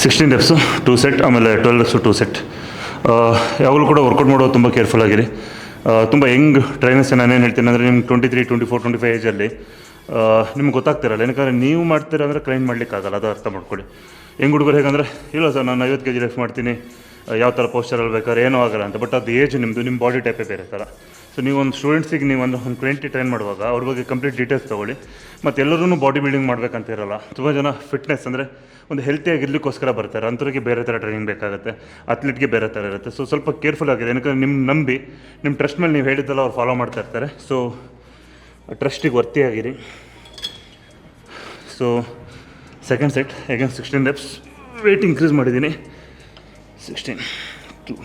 Speaker 2: Sixteen reps, 2 set, ಆಮೇಲೆ 12 reps, 2 set. ಯಾವಾಗಲೂ ಕೂಡ ವರ್ಕೌಟ್ ಮಾಡೋದು ತುಂಬ ಕೇರ್ಫುಲ್ ಆಗಿರಿ. ತುಂಬ ಯಂಗ್ ಟ್ರೈನರ್ಸ್ ನಾನೇನು ಹೇಳ್ತೀನಿ ಅಂದರೆ ನಿಮ್ಗೆ 23, 24, 25 ಏಜಲ್ಲಿ ನಿಮ್ಗೆ ಗೊತ್ತಾಗ್ತಿರಲ್ಲ. ಏನಕ್ಕೆ ನೀವು ಮಾಡ್ತೀರ ಅಂದರೆ ಕ್ಲೈಂಟ್ ಮಾಡಲಿಕ್ಕಾಗಲ್ಲ, ಅದು ಅರ್ಥ ಮಾಡ್ಕೊಳ್ಳಿ. ಯಂಗ್ ಹುಡುಗರು ಹೇಗಂದರೆ ಇಲ್ಲ ಸರ್ ನಾನು 50 kg ಲಿಫ್ಟ್ ಮಾಡ್ತೀನಿ, ಯಾವ ಥರ ಪೋಸ್ಚರಲ್ಲಿ ಬೇಕಾದ್ರೆ ಏನೂ ಆಗಲ್ಲ ಅಂತ. ಬಟ್ ಅದು ಏಜ್ ನಿಮ್ಮದು, ನಿಮ್ಮ ಬಾಡಿ ಟೈಪೇ ಬೇರೆ ಥರ. ಸೊ ನೀವು ಒಂದು ಸ್ಟೂಡೆಂಟ್ಸಿಗೆ ನೀವು ಒಂದು 20 ಟ್ರೈನ್ ಮಾಡುವಾಗ ಅವ್ರ ಬಗ್ಗೆ ಕಂಪ್ಲೀಟ್ ಡೀಟೇಲ್ಸ್ ತೊಗೊಳ್ಳಿ. ಮತ್ತು ಎಲ್ಲರೂ ಬಾಡಿ ಬಿಲ್ಡಿಂಗ್ ಮಾಡಬೇಕಂತ ಇರಲ್ಲ. ತುಂಬ ಜನ ಫಿಟ್ನೆಸ್ ಅಂದರೆ ಒಂದು ಹೆಲ್ತಿಯಾಗಿರ್ಲಿಕ್ಕೋಸ್ಕರ ಬರ್ತಾರೆ, ಅಂಥವ್ರಿಗೆ ಬೇರೆ ಥರ ಟ್ರೈನಿಂಗ್ ಬೇಕಾಗುತ್ತೆ, ಅಥ್ಲೀಟ್ಗೆ ಬೇರೆ ಥರ ಇರುತ್ತೆ. ಸೊ ಸ್ವಲ್ಪ ಕೇರ್ಫುಲ್ ಆಗಿದೆ, ಯಾಕಂದರೆ ನಿಮ್ಮ ನಂಬಿ ನಿಮ್ಮ ಟ್ರಸ್ಟ್ ಮೇಲೆ ನೀವು ಹೇಳಿದ್ದೆಲ್ಲ ಅವ್ರು ಫಾಲೋ ಮಾಡ್ತಾ ಇರ್ತಾರೆ. ಸೊ ಟ್ರಸ್ಟಿಗೆ ವರ್ತಿಯಾಗಿರಿ. So second set again 16 reps, weight increase ಮಾಡಿದ್ದೀನಿ. 16 2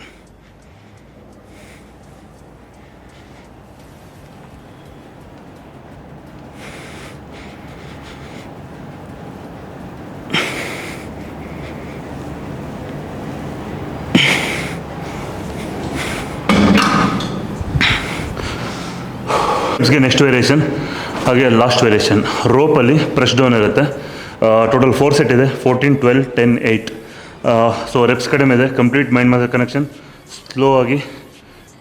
Speaker 2: ನೆಕ್ಸ್ಟ್ ವೇರಿಯೇಷನ್ ಹಾಗೆ ಲಾಸ್ಟ್ ವೇರಿಯೇಷನ್ ರೋಪಲ್ಲಿ ಪ್ರೆಸ್ ಡೌನ್ ಇರುತ್ತೆ. ಟೋಟಲ್ 4 ಸೆಟ್ ಇದೆ, 14 12 10 8. ಸೊ ರೆಪ್ಸ್ ಕಡಿಮೆ ಇದೆ. Complete mind muscle connection, slow ಆಗಿ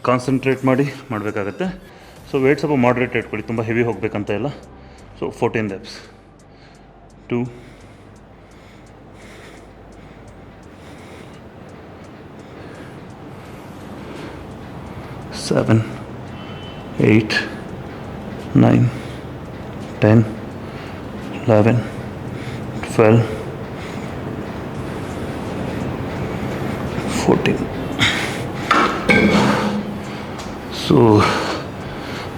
Speaker 2: ಕಾನ್ಸಂಟ್ರೇಟ್ ಮಾಡಿ ಮಾಡಬೇಕಾಗತ್ತೆ. ಸೊ ವೇಟ್ ಸ್ವಲ್ಪ ಮಾಡ್ರೇಟ್ ಇಟ್ಕೊಳ್ಳಿ, ತುಂಬ ಹೆವಿ ಹೋಗಬೇಕಂತ ಇಲ್ಲ. So 14 reps 2 7 8 9 10 11 12 14. ಸೊ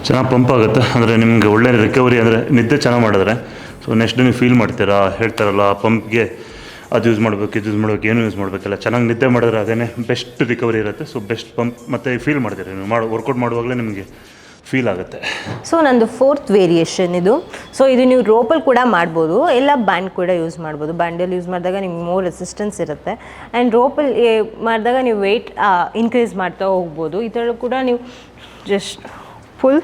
Speaker 2: ಚೆನ್ನಾಗಿ ಪಂಪ್ ಆಗುತ್ತೆ, ಅಂದರೆ ನಿಮಗೆ ಒಳ್ಳೆ ರಿಕವರಿ, ಅಂದರೆ ನಿದ್ದೆ ಚೆನ್ನಾಗಿ ಮಾಡಿದ್ರೆ ಸೊ ನೆಕ್ಸ್ಟ್ ನೀವು ಫೀಲ್ ಮಾಡ್ತೀರಾ. ಹೇಳ್ತಾರಲ್ಲ ಪಂಪ್ಗೆ ಅದು ಯೂಸ್ ಮಾಡಬೇಕು, ಇದು ಯೂಸ್ ಮಾಡಬೇಕು, ಏನು ಯೂಸ್ ಮಾಡಬೇಕಲ್ಲ. ಚೆನ್ನಾಗಿ ನಿದ್ದೆ ಮಾಡಿದ್ರೆ ಅದೇ ಬೆಸ್ಟ್ ರಿಕವರಿ ಇರುತ್ತೆ. ಸೊ ಬೆಸ್ಟ್ ಪಂಪ್ ಮತ್ತು ಫೀಲ್ ಮಾಡ್ತೀರಿ ನೀವು ವರ್ಕೌಟ್ ಮಾಡುವಾಗಲೇ ನಿಮಗೆ ಫೀಲ್ ಆಗುತ್ತೆ.
Speaker 1: ಸೊ ನಂದು 4th ವೇರಿಯೇಷನ್ ಇದು. ಸೊ ಇದು ನೀವು ರೋಪಲ್ಲಿ ಕೂಡ ಮಾಡ್ಬೋದು, ಇಲ್ಲ ಬ್ಯಾಂಡ್ ಕೂಡ ಯೂಸ್ ಮಾಡ್ಬೋದು. ಬ್ಯಾಂಡಲ್ಲಿ ಯೂಸ್ ಮಾಡಿದಾಗ ನಿಮ್ಗೆ ಮೋರ್ ರೆಸಿಸ್ಟೆನ್ಸ್ ಇರುತ್ತೆ. ಆ್ಯಂಡ್ ರೋಪಲ್ಲಿ ಮಾಡಿದಾಗ ನೀವು ವೆಯ್ಟ್ ಇನ್ಕ್ರೀಸ್ ಮಾಡ್ತಾ ಹೋಗ್ಬೋದು. ಇದರಲ್ಲೂ ಕೂಡ ನೀವು just full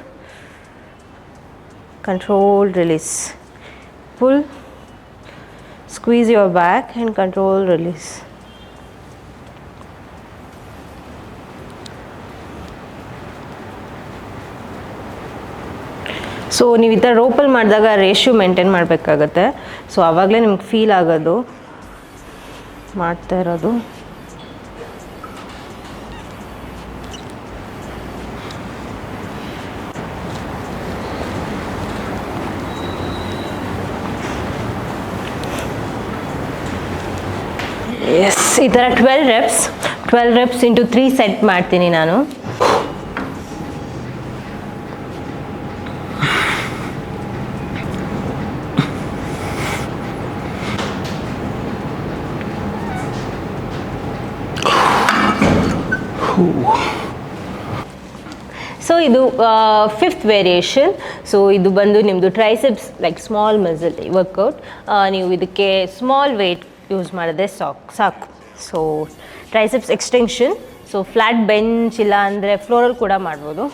Speaker 1: control release, full squeeze your back and control release. So ನೀವು ಈ ಥರ ರೋಪಲ್ಲಿ ಮಾಡಿದಾಗ ರೇಷ್ಯೋ ಮೇಂಟೈನ್ ಮಾಡಬೇಕಾಗತ್ತೆ. ಸೊ ಆವಾಗಲೇ ನಿಮ್ಗೆ ಫೀಲ್ ಆಗೋದು ಮಾಡ್ತಾ ಇರೋದು. ಎಸ್, ಈ ಥರ 12 reps ಇಂಟು 3 ಸೆಟ್ ಮಾಡ್ತೀನಿ ನಾನು. ಸೊ ಇದು 5th ವೇರಿಯೇಷನ್. ಸೊ ಇದು ಬಂದು ನಿಮ್ಮದು triceps like small muscle workout. ನೀವು ಇದಕ್ಕೆ ಸ್ಮಾಲ್ ವೇಟ್ ಯೂಸ್ ಮಾಡಿದ್ರೆ ಸಾಕು. So triceps extension. So flat bench ಇಲ್ಲ ಅಂದರೆ ಫ್ಲೋರಲ್ಲಿ ಕೂಡ ಮಾಡ್ಬೋದು.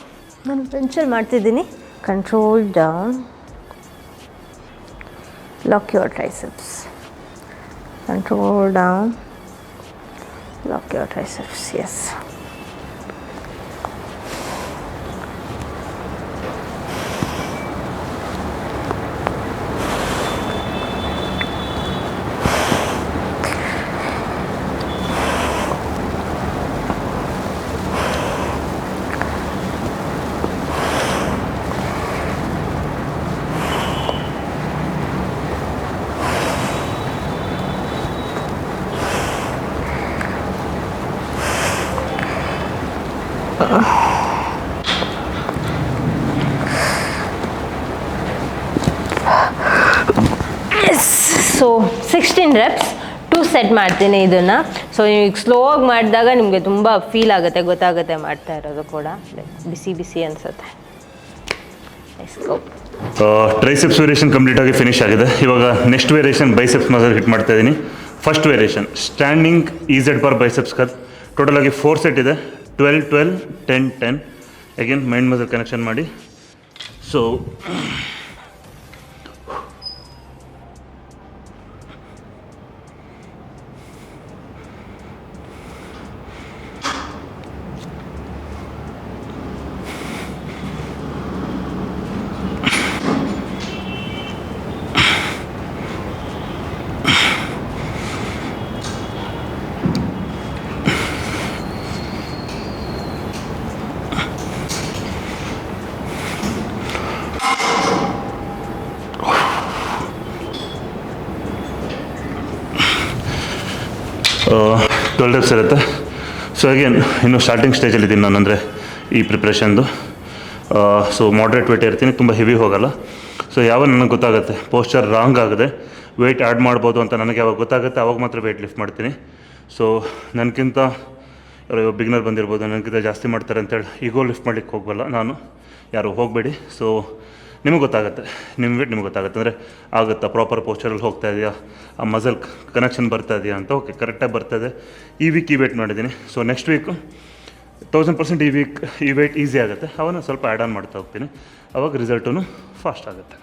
Speaker 1: ನಾನು ಬೆಂಚಲ್ಲಿ ಮಾಡ್ತಿದ್ದೀನಿ. Control down, lock your triceps, control down, lock your triceps. Yes, so 16 reps 2 set ಮಾಡ್ತೀನಿ ಇದನ್ನು. ಸೊ ನೀವು ಸ್ಲೋ ಆಗಿ ಮಾಡಿದಾಗ ನಿಮಗೆ ತುಂಬ ಫೀಲ್ ಆಗುತ್ತೆ, ಗೊತ್ತಾಗುತ್ತೆ ಮಾಡ್ತಾ ಇರೋದು ಕೂಡ. ಬಿಸಿ ಬಿಸಿ ಅನಿಸುತ್ತೆ.
Speaker 2: ಟ್ರೈಸೆಪ್ಸ್ ವೇರಿಯೇಷನ್ ಕಂಪ್ಲೀಟ್ ಆಗಿ ಫಿನಿಶ್ ಆಗಿದೆ. ಇವಾಗ next variation biceps muscle hit ಮಾಡ್ತಾ ಇದ್ದೀನಿ. First variation standing EZ bar biceps ಕರ್. ಟೋಟಲ್ ಆಗಿ 4 ಸೆಟ್ ಇದೆ, 12 12 10 10. ಅಗೇನ್ ಮೈಂಡ್ ಮಸಲ್ ಕನೆಕ್ಷನ್ ಮಾಡಿ. ಸೊ 12 reps ಇರುತ್ತೆ. ಸೊ ಅಗೇನ್ ಇನ್ನೂ ಸ್ಟಾರ್ಟಿಂಗ್ ಸ್ಟೇಜಲ್ಲಿದ್ದೀನಿ ನಾನು, ಅಂದರೆ ಈ ಪ್ರಿಪ್ರೇಷನ್ದು. ಸೊ ಮಾಡ್ರೇಟ್ ವೇಟ್ ಇರ್ತೀನಿ, ತುಂಬ ಹೆವಿ ಹೋಗಲ್ಲ. ಸೊ ಯಾವಾಗ ನನಗೆ ಗೊತ್ತಾಗುತ್ತೆ ಪೋಸ್ಚರ್ ರಾಂಗ್ ಆಗಿದೆ, ವೆಯ್ಟ್ ಆ್ಯಡ್ ಮಾಡ್ಬೋದು ಅಂತ ನನಗೆ ಯಾವಾಗ ಗೊತ್ತಾಗುತ್ತೆ ಆವಾಗ ಮಾತ್ರ ವೆಯ್ಟ್ ಲಿಫ್ಟ್ ಮಾಡ್ತೀನಿ. ಸೊ ನನಗಿಂತ ಯಾರೋ ಬಿಗ್ನರ್ ಬಂದಿರ್ಬೋದು, ನನಗಿಂತ ಜಾಸ್ತಿ ಮಾಡ್ತಾರೆ ಅಂತೇಳಿ ಈಗೋ ಲಿಫ್ಟ್ ಮಾಡ್ಲಿಕ್ಕೆ ಹೋಗಲ್ಲ ನಾನು, ಯಾರು ಹೋಗಬೇಡಿ. ಸೊ ನಿಮಗೆ ಗೊತ್ತಾಗುತ್ತೆ, ನಿಮ್ಮ ವೇಟ್ ನಿಮ್ಗೆ ಗೊತ್ತಾಗುತ್ತೆ, ಅಂದರೆ ಆಗುತ್ತಾ ಪ್ರಾಪರ್ ಪೋಸ್ಚರಲ್ಲಿ ಹೋಗ್ತಾ ಇದೆಯಾ, ಆ ಮಸಲ್ ಕನೆಕ್ಷನ್ ಬರ್ತಾ ಇದೆಯಾ ಅಂತ. ಓಕೆ, ಕರೆಕ್ಟಾಗಿ ಬರ್ತಾಯಿದೆ. ಈ ವೀಕ್ ಈ ವೇಟ್ ಮಾಡಿದ್ದೀನಿ. ಸೊ ನೆಕ್ಸ್ಟ್ ವೀಕು 1000% ಈ ವೀಕ್ ಈ ವೇಟ್ ಈಸಿ ಆಗುತ್ತೆ, ಅವನ್ನ ಸ್ವಲ್ಪ ಆ್ಯಡ್ ಆನ್ ಮಾಡ್ತಾ ಹೋಗ್ತೀನಿ, ಅವಾಗ ರಿಸಲ್ಟೂ ಫಾಸ್ಟ್ ಆಗುತ್ತೆ.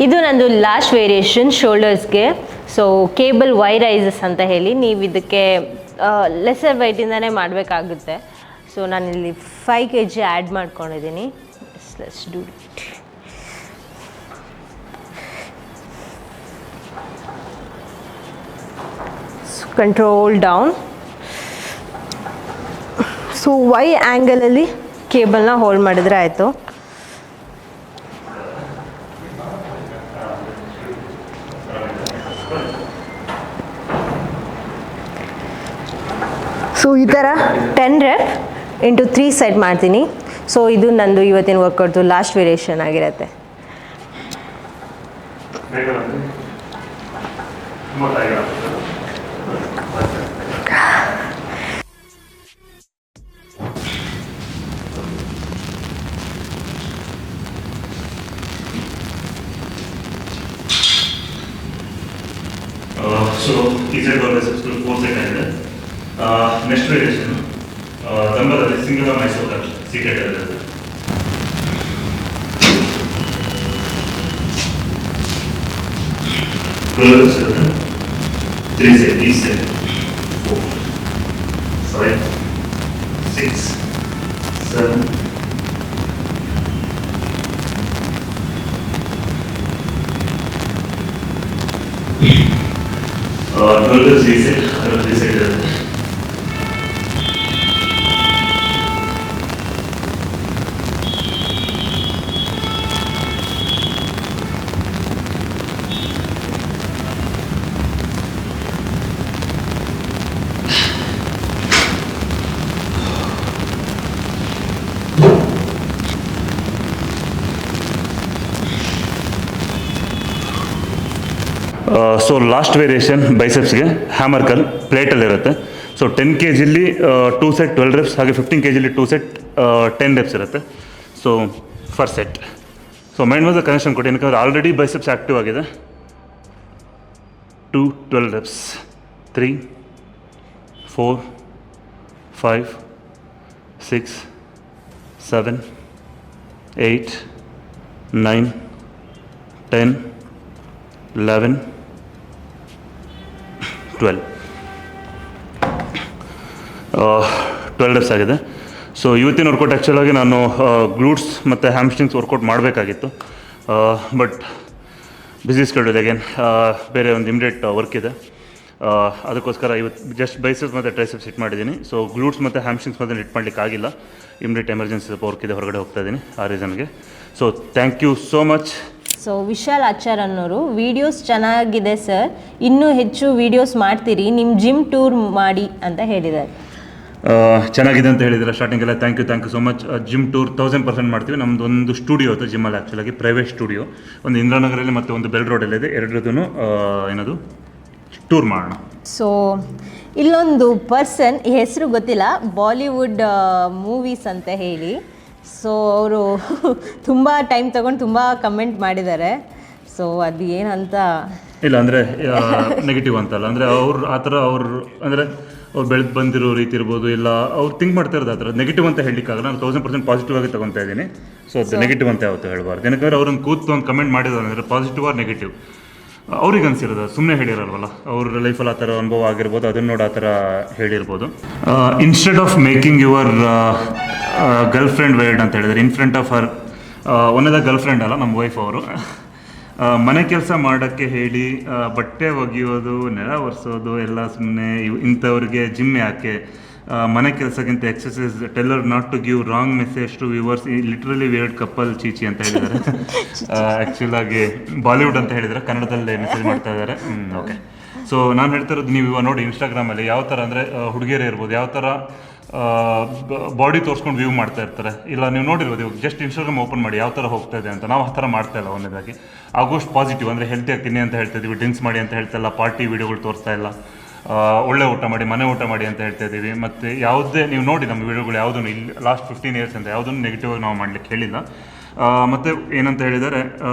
Speaker 1: ಇದು ನಂದು ಲಾಸ್ಟ್ ವೇರಿಯೇಷನ್ ಶೋಲ್ಡರ್ಸ್ಗೆ. ಸೊ ಕೇಬಲ್ ವೈ ರೈಸಸ್ ಅಂತ ಹೇಳಿ, ನೀವು ಇದಕ್ಕೆ ಲೆಸರ್ ವೈಟಿಂದನೇ ಮಾಡಬೇಕಾಗುತ್ತೆ. ಸೊ ನಾನಿಲ್ಲಿ 5 kg ಆ್ಯಡ್ ಮಾಡ್ಕೊಂಡಿದ್ದೀನಿ. Let's do it. Control down. So Y ಆ್ಯಂಗಲಲ್ಲಿ ಕೇಬಲ್ನ ಹೋಲ್ಡ್ ಮಾಡಿದ್ರೆ ಆಯಿತು. ಸೊ ಈ ಥರ 10 rep ಇಂಟು 3 ಸೆಟ್ ಮಾಡ್ತೀನಿ. ಸೊ ಇದು ನಂದು ಇವತ್ತಿನ ವರ್ಕೌಟ್ದು ಲಾಸ್ಟ್ ವೇರಿಯೇಷನ್ ಆಗಿರುತ್ತೆ.
Speaker 2: ಸೊ ಈ ಸೆಟ್ 4 ಸೆಟ್ ಆಗಿದೆ. ನೆಕ್ಸ್ಟ್ ವೇರಿಯೇಷನ್ ದಂಬದಲ್ಲಿ ಸಿಂಗಲ್ ಆರ್ಮ್ ಐಸೋಲೇಟರ್ ಸೀಟೆಡ್ ಇರುತ್ತೆ. ಕ್ಲೋಸ್ 3 ಸೆಟ್, ಈ ಸೆಟ್ 4 5 6 7 12 ಈ ಸೆಟ್ 3 ಸೆಟ್ ಇರುತ್ತೆ. ಸೊ ಲಾಸ್ಟ್ ವೇರಿಯೇಷನ್ ಬೈಸೆಪ್ಸ್ಗೆ ಹ್ಯಾಮರ್ ಕರ್ಲ್ ಪ್ಲೇಟಲ್ಲಿರುತ್ತೆ. ಸೊ 10 kgಲಿ 2 ಸೆಟ್ 12 reps, ಹಾಗೆ 15 kgಲಿ 2 ಸೆಟ್ 10 reps ಇರುತ್ತೆ. So four set. So mind was connection ಕೊಡಿ, ಯಾಕಂದರೆ ಆಲ್ರೆಡಿ ಬೈಸೆಪ್ಸ್ ಆ್ಯಕ್ಟಿವ್ ಆಗಿದೆ. 2 12 reps 3 4 5 6 7 8 9 10 11 12 reps ಆಗಿದೆ. ಸೊ ಇವತ್ತಿನ ವರ್ಕೌಟ್ ಆ್ಯಕ್ಚುಲಾಗಿ ನಾನು ಗ್ಲೂಟ್ಸ್ ಮತ್ತು ಹ್ಯಾಮ್ಸ್ಟ್ರಿಂಗ್ಸ್ ವರ್ಕೌಟ್ ಮಾಡಬೇಕಾಗಿತ್ತು, ಬಟ್ ಬಿಸಿ ಸ್ಕೆಡ್ಯೂಲ್ ಅಗೇನ್, ಬೇರೆ ಒಂದು ಇಮಿಡಿಯೇಟ್ ವರ್ಕ್ ಇದೆ. ಅದಕ್ಕೋಸ್ಕರ ಇವತ್ತು ಜಸ್ಟ್ ಬೈಸೆಪ್ಸ್ ಮತ್ತು ಟ್ರೈಸೆಪ್ಸ್ ಹಿಟ್ ಮಾಡಿದ್ದೀನಿ. ಸೊ ಗ್ಲೂಟ್ಸ್ ಮತ್ತು ಹ್ಯಾಮ್ಸ್ಟ್ರಿಂಗ್ಸ್ ಮತ್ತು ಹಿಟ್ ಮಾಡಲಿಕ್ಕೆ ಆಗಿಲ್ಲ, ಇಮಿಡಿಯೇಟ್ ಎಮರ್ಜೆನ್ಸಿ ಸ್ವಲ್ಪ ವರ್ಕ್ ಇದೆ, ಹೊರಗಡೆ ಹೋಗ್ತಾ ಇದ್ದೀನಿ ಆ ರೀಸನ್ಗೆ. So thank you so much.
Speaker 1: So Vishal Achar ಅನ್ನೋರು, ವೀಡಿಯೋಸ್ ಚೆನ್ನಾಗಿದೆ ಸರ್, ಇನ್ನೂ ಹೆಚ್ಚು ವೀಡಿಯೋಸ್ ಮಾಡ್ತೀರಿ, ನಿಮ್ಮ ಜಿಮ್ ಟೂರ್ ಮಾಡಿ ಅಂತ ಹೇಳಿದ್ದಾರೆ.
Speaker 2: ಚೆನ್ನಾಗಿದೆ ಅಂತ ಹೇಳಿದರೆ ಸ್ಟಾರ್ಟಿಂಗೆಲ್ಲ thank you so much. Gym tour 1000% ಮಾಡ್ತೀವಿ. ನಮ್ಮದು ಒಂದು ಸ್ಟುಡಿಯೋ ಇದೆ ಜಿಮ್ಮಲ್ಲಿ, ಆ್ಯಕ್ಚುಲಾಗಿ ಪ್ರೈವೇಟ್ ಸ್ಟುಡಿಯೋ, ಒಂದು ಇಂದ್ರಾನಗರಲ್ಲಿ ಮತ್ತು ಒಂದು ಬೆಲ್ ರೋಡಲ್ಲಿದೆ. ಎರಡರದ್ದು ಏನದು ಟೂರ್ ಮಾಡೋಣ.
Speaker 1: ಸೊ ಇಲ್ಲೊಂದು ಪರ್ಸನ್, ಹೆಸರು ಗೊತ್ತಿಲ್ಲ, ಬಾಲಿವುಡ್ ಮೂವೀಸ್ ಅಂತ ಹೇಳಿ. ಸೊ ಅವರು ತುಂಬ ಟೈಮ್ ತೊಗೊಂಡು ತುಂಬ ಕಮೆಂಟ್ ಮಾಡಿದ್ದಾರೆ. ಸೊ ಅದು ಏನಂತ
Speaker 2: ಇಲ್ಲ, ಅಂದರೆ ನೆಗೆಟಿವ್ ಅಂತಲ್ಲ, ಅಂದರೆ ಅವ್ರು ಆ ಥರ ಅಂದರೆ ಅವ್ರು ಬೆಳೆದು ಬಂದಿರೋ ರೀತಿ ಇರ್ಬೋದು, ಇಲ್ಲ ಅವ್ರು ಥಿಂಕ್ ಮಾಡ್ತಾ ಇರೋದು ಆ ಥರ ನೆಗೆಟಿವ್ ಅಂತ ಹೇಳಲಿಕ್ಕಾಗಲ್ಲ. ನಾನು 1000% ಪಾಸಿಟಿವ್ ಆಗಿ ತೊಗೊತಾ ಇದ್ದೀನಿ. ಸೊ ಅದು ನೆಗೆಟಿವ್ ಅಂತ ಯಾವತ್ತೂ ಹೇಳಬಾರ್ದು, ಯಾಕಂದರೆ ಅವ್ರನ್ನ ಕೂತು ಒಂದು ಕಮೆಂಟ್ ಮಾಡಿದ್ದಾರೆ ಅಂದರೆ ಪಾಸಿಟಿವ್ ಆರ್ ನೆಗೆಟಿವ್ ಅವ್ರಿಗೆ ಅನಿಸಿರೋದು, ಸುಮ್ಮನೆ ಹೇಳಿರಲ್ವಲ್ಲ, ಅವ್ರ ಲೈಫಲ್ಲಿ ಆ ಥರ ಅನುಭವ ಆಗಿರ್ಬೋದು, ಅದನ್ನು ನೋಡಿ ಆ ಥರ ಹೇಳಿರ್ಬೋದು. Instead of making your girlfriend weird ಅಂತ ಹೇಳಿದರೆ, ಇನ್ ಫ್ರಂಟ್ ಆಫ್ ಹರ್, ಒಂದೇದ ಗರ್ಲ್ ಫ್ರೆಂಡ್ ಅಲ್ಲ, ನಮ್ಮ ವೈಫ್ ಅವರು, ಮನೆ ಕೆಲಸ ಮಾಡೋಕ್ಕೆ ಹೇಳಿ ಬಟ್ಟೆ ಒಗೆಯೋದು, ನೆಲ ಒರೆಸೋದು ಎಲ್ಲ ಸುಮ್ಮನೆ, ಇಂಥವ್ರಿಗೆ ಜಿಮ್ ಯಾಕೆ, ಮನೆ ಕೆಲಸಕ್ಕಿಂತ exercise, tell her not to give wrong message to viewers, literally weird couple ಚೀಚಿ ಅಂತ ಹೇಳಿದ್ದಾರೆ. ಆ್ಯಕ್ಚುಲಾಗಿ ಬಾಲಿವುಡ್ ಅಂತ ಹೇಳಿದರೆ ಕನ್ನಡದಲ್ಲೇ ಮೆಸೇಜ್ ಮಾಡ್ತಾ ಇದ್ದಾರೆ. ಓಕೆ, ಸೊ ನಾನು ಹೇಳ್ತಾ ಇರೋದು ನೀವು ಇವಾಗ ನೋಡಿ ಇನ್ಸ್ಟಾಗ್ರಾಮಲ್ಲಿ ಯಾವ ಥರ ಅಂದರೆ ಹುಡುಗಿಯರೇ ಇರ್ಬೋದು ಯಾವ ಥರ ಬಾಡಿ ತೋರಿಸ್ಕೊಂಡು ವ್ಯೂ ಮಾಡ್ತಾ ಇರ್ತಾರೆ. ಇಲ್ಲ ನೀವು ನೋಡಿರ್ಬೋದು ಇವಾಗ ಜಸ್ಟ್ ಇನ್ಸ್ಟಾಗ್ರಾಮ್ ಓಪನ್ ಮಾಡಿ ಯಾವ ಥರ ಹೋಗ್ತಾ ಇದೆ ಅಂತ. ನಾವು ಆ ಥರ ಮಾಡ್ತಾ ಇಲ್ಲ. ಒಂದೇದಾಗಿ ಆಗೋಷ್ಟು ಪಾಸಿಟಿವ್ ಅಂದರೆ ಹೆಲ್ತಿಯಾಗಿ ತಿನ್ನಿ ಅಂತ ಹೇಳ್ತಾ ಇದ್ದೀವಿ, ಡ್ರಿಂಕ್ಸ್ ಮಾಡಿ ಅಂತ ಹೇಳ್ತಾ ಇಲ್ಲ, ಪಾರ್ಟಿ ವೀಡಿಯೋಗಳು ತೋರಿಸ್ತಾ ಇಲ್ಲ, ಒಳ್ಳೆ ಊಟ ಮಾಡಿ ಮನೆ ಊಟ ಮಾಡಿ ಅಂತ ಹೇಳ್ತಾ ಇದ್ದೀವಿ. ಮತ್ತು ಯಾವುದೇ ನೀವು ನೋಡಿ ನಮ್ಮ ವೀಡಿಯೋಗಳು ಯಾವುದನ್ನು ಇಲ್ಲಿ ಲಾಸ್ಟ್ 15 years ಅಂತ ಯಾವುದನ್ನು ನೆಗೆಟಿವ್ ಆಗಿ ನಾವು ಮಾಡಲಿಕ್ಕೆ ಹೇಳಿಲ್ಲ. ಮತ್ತು ಏನಂತ ಹೇಳಿದರೆ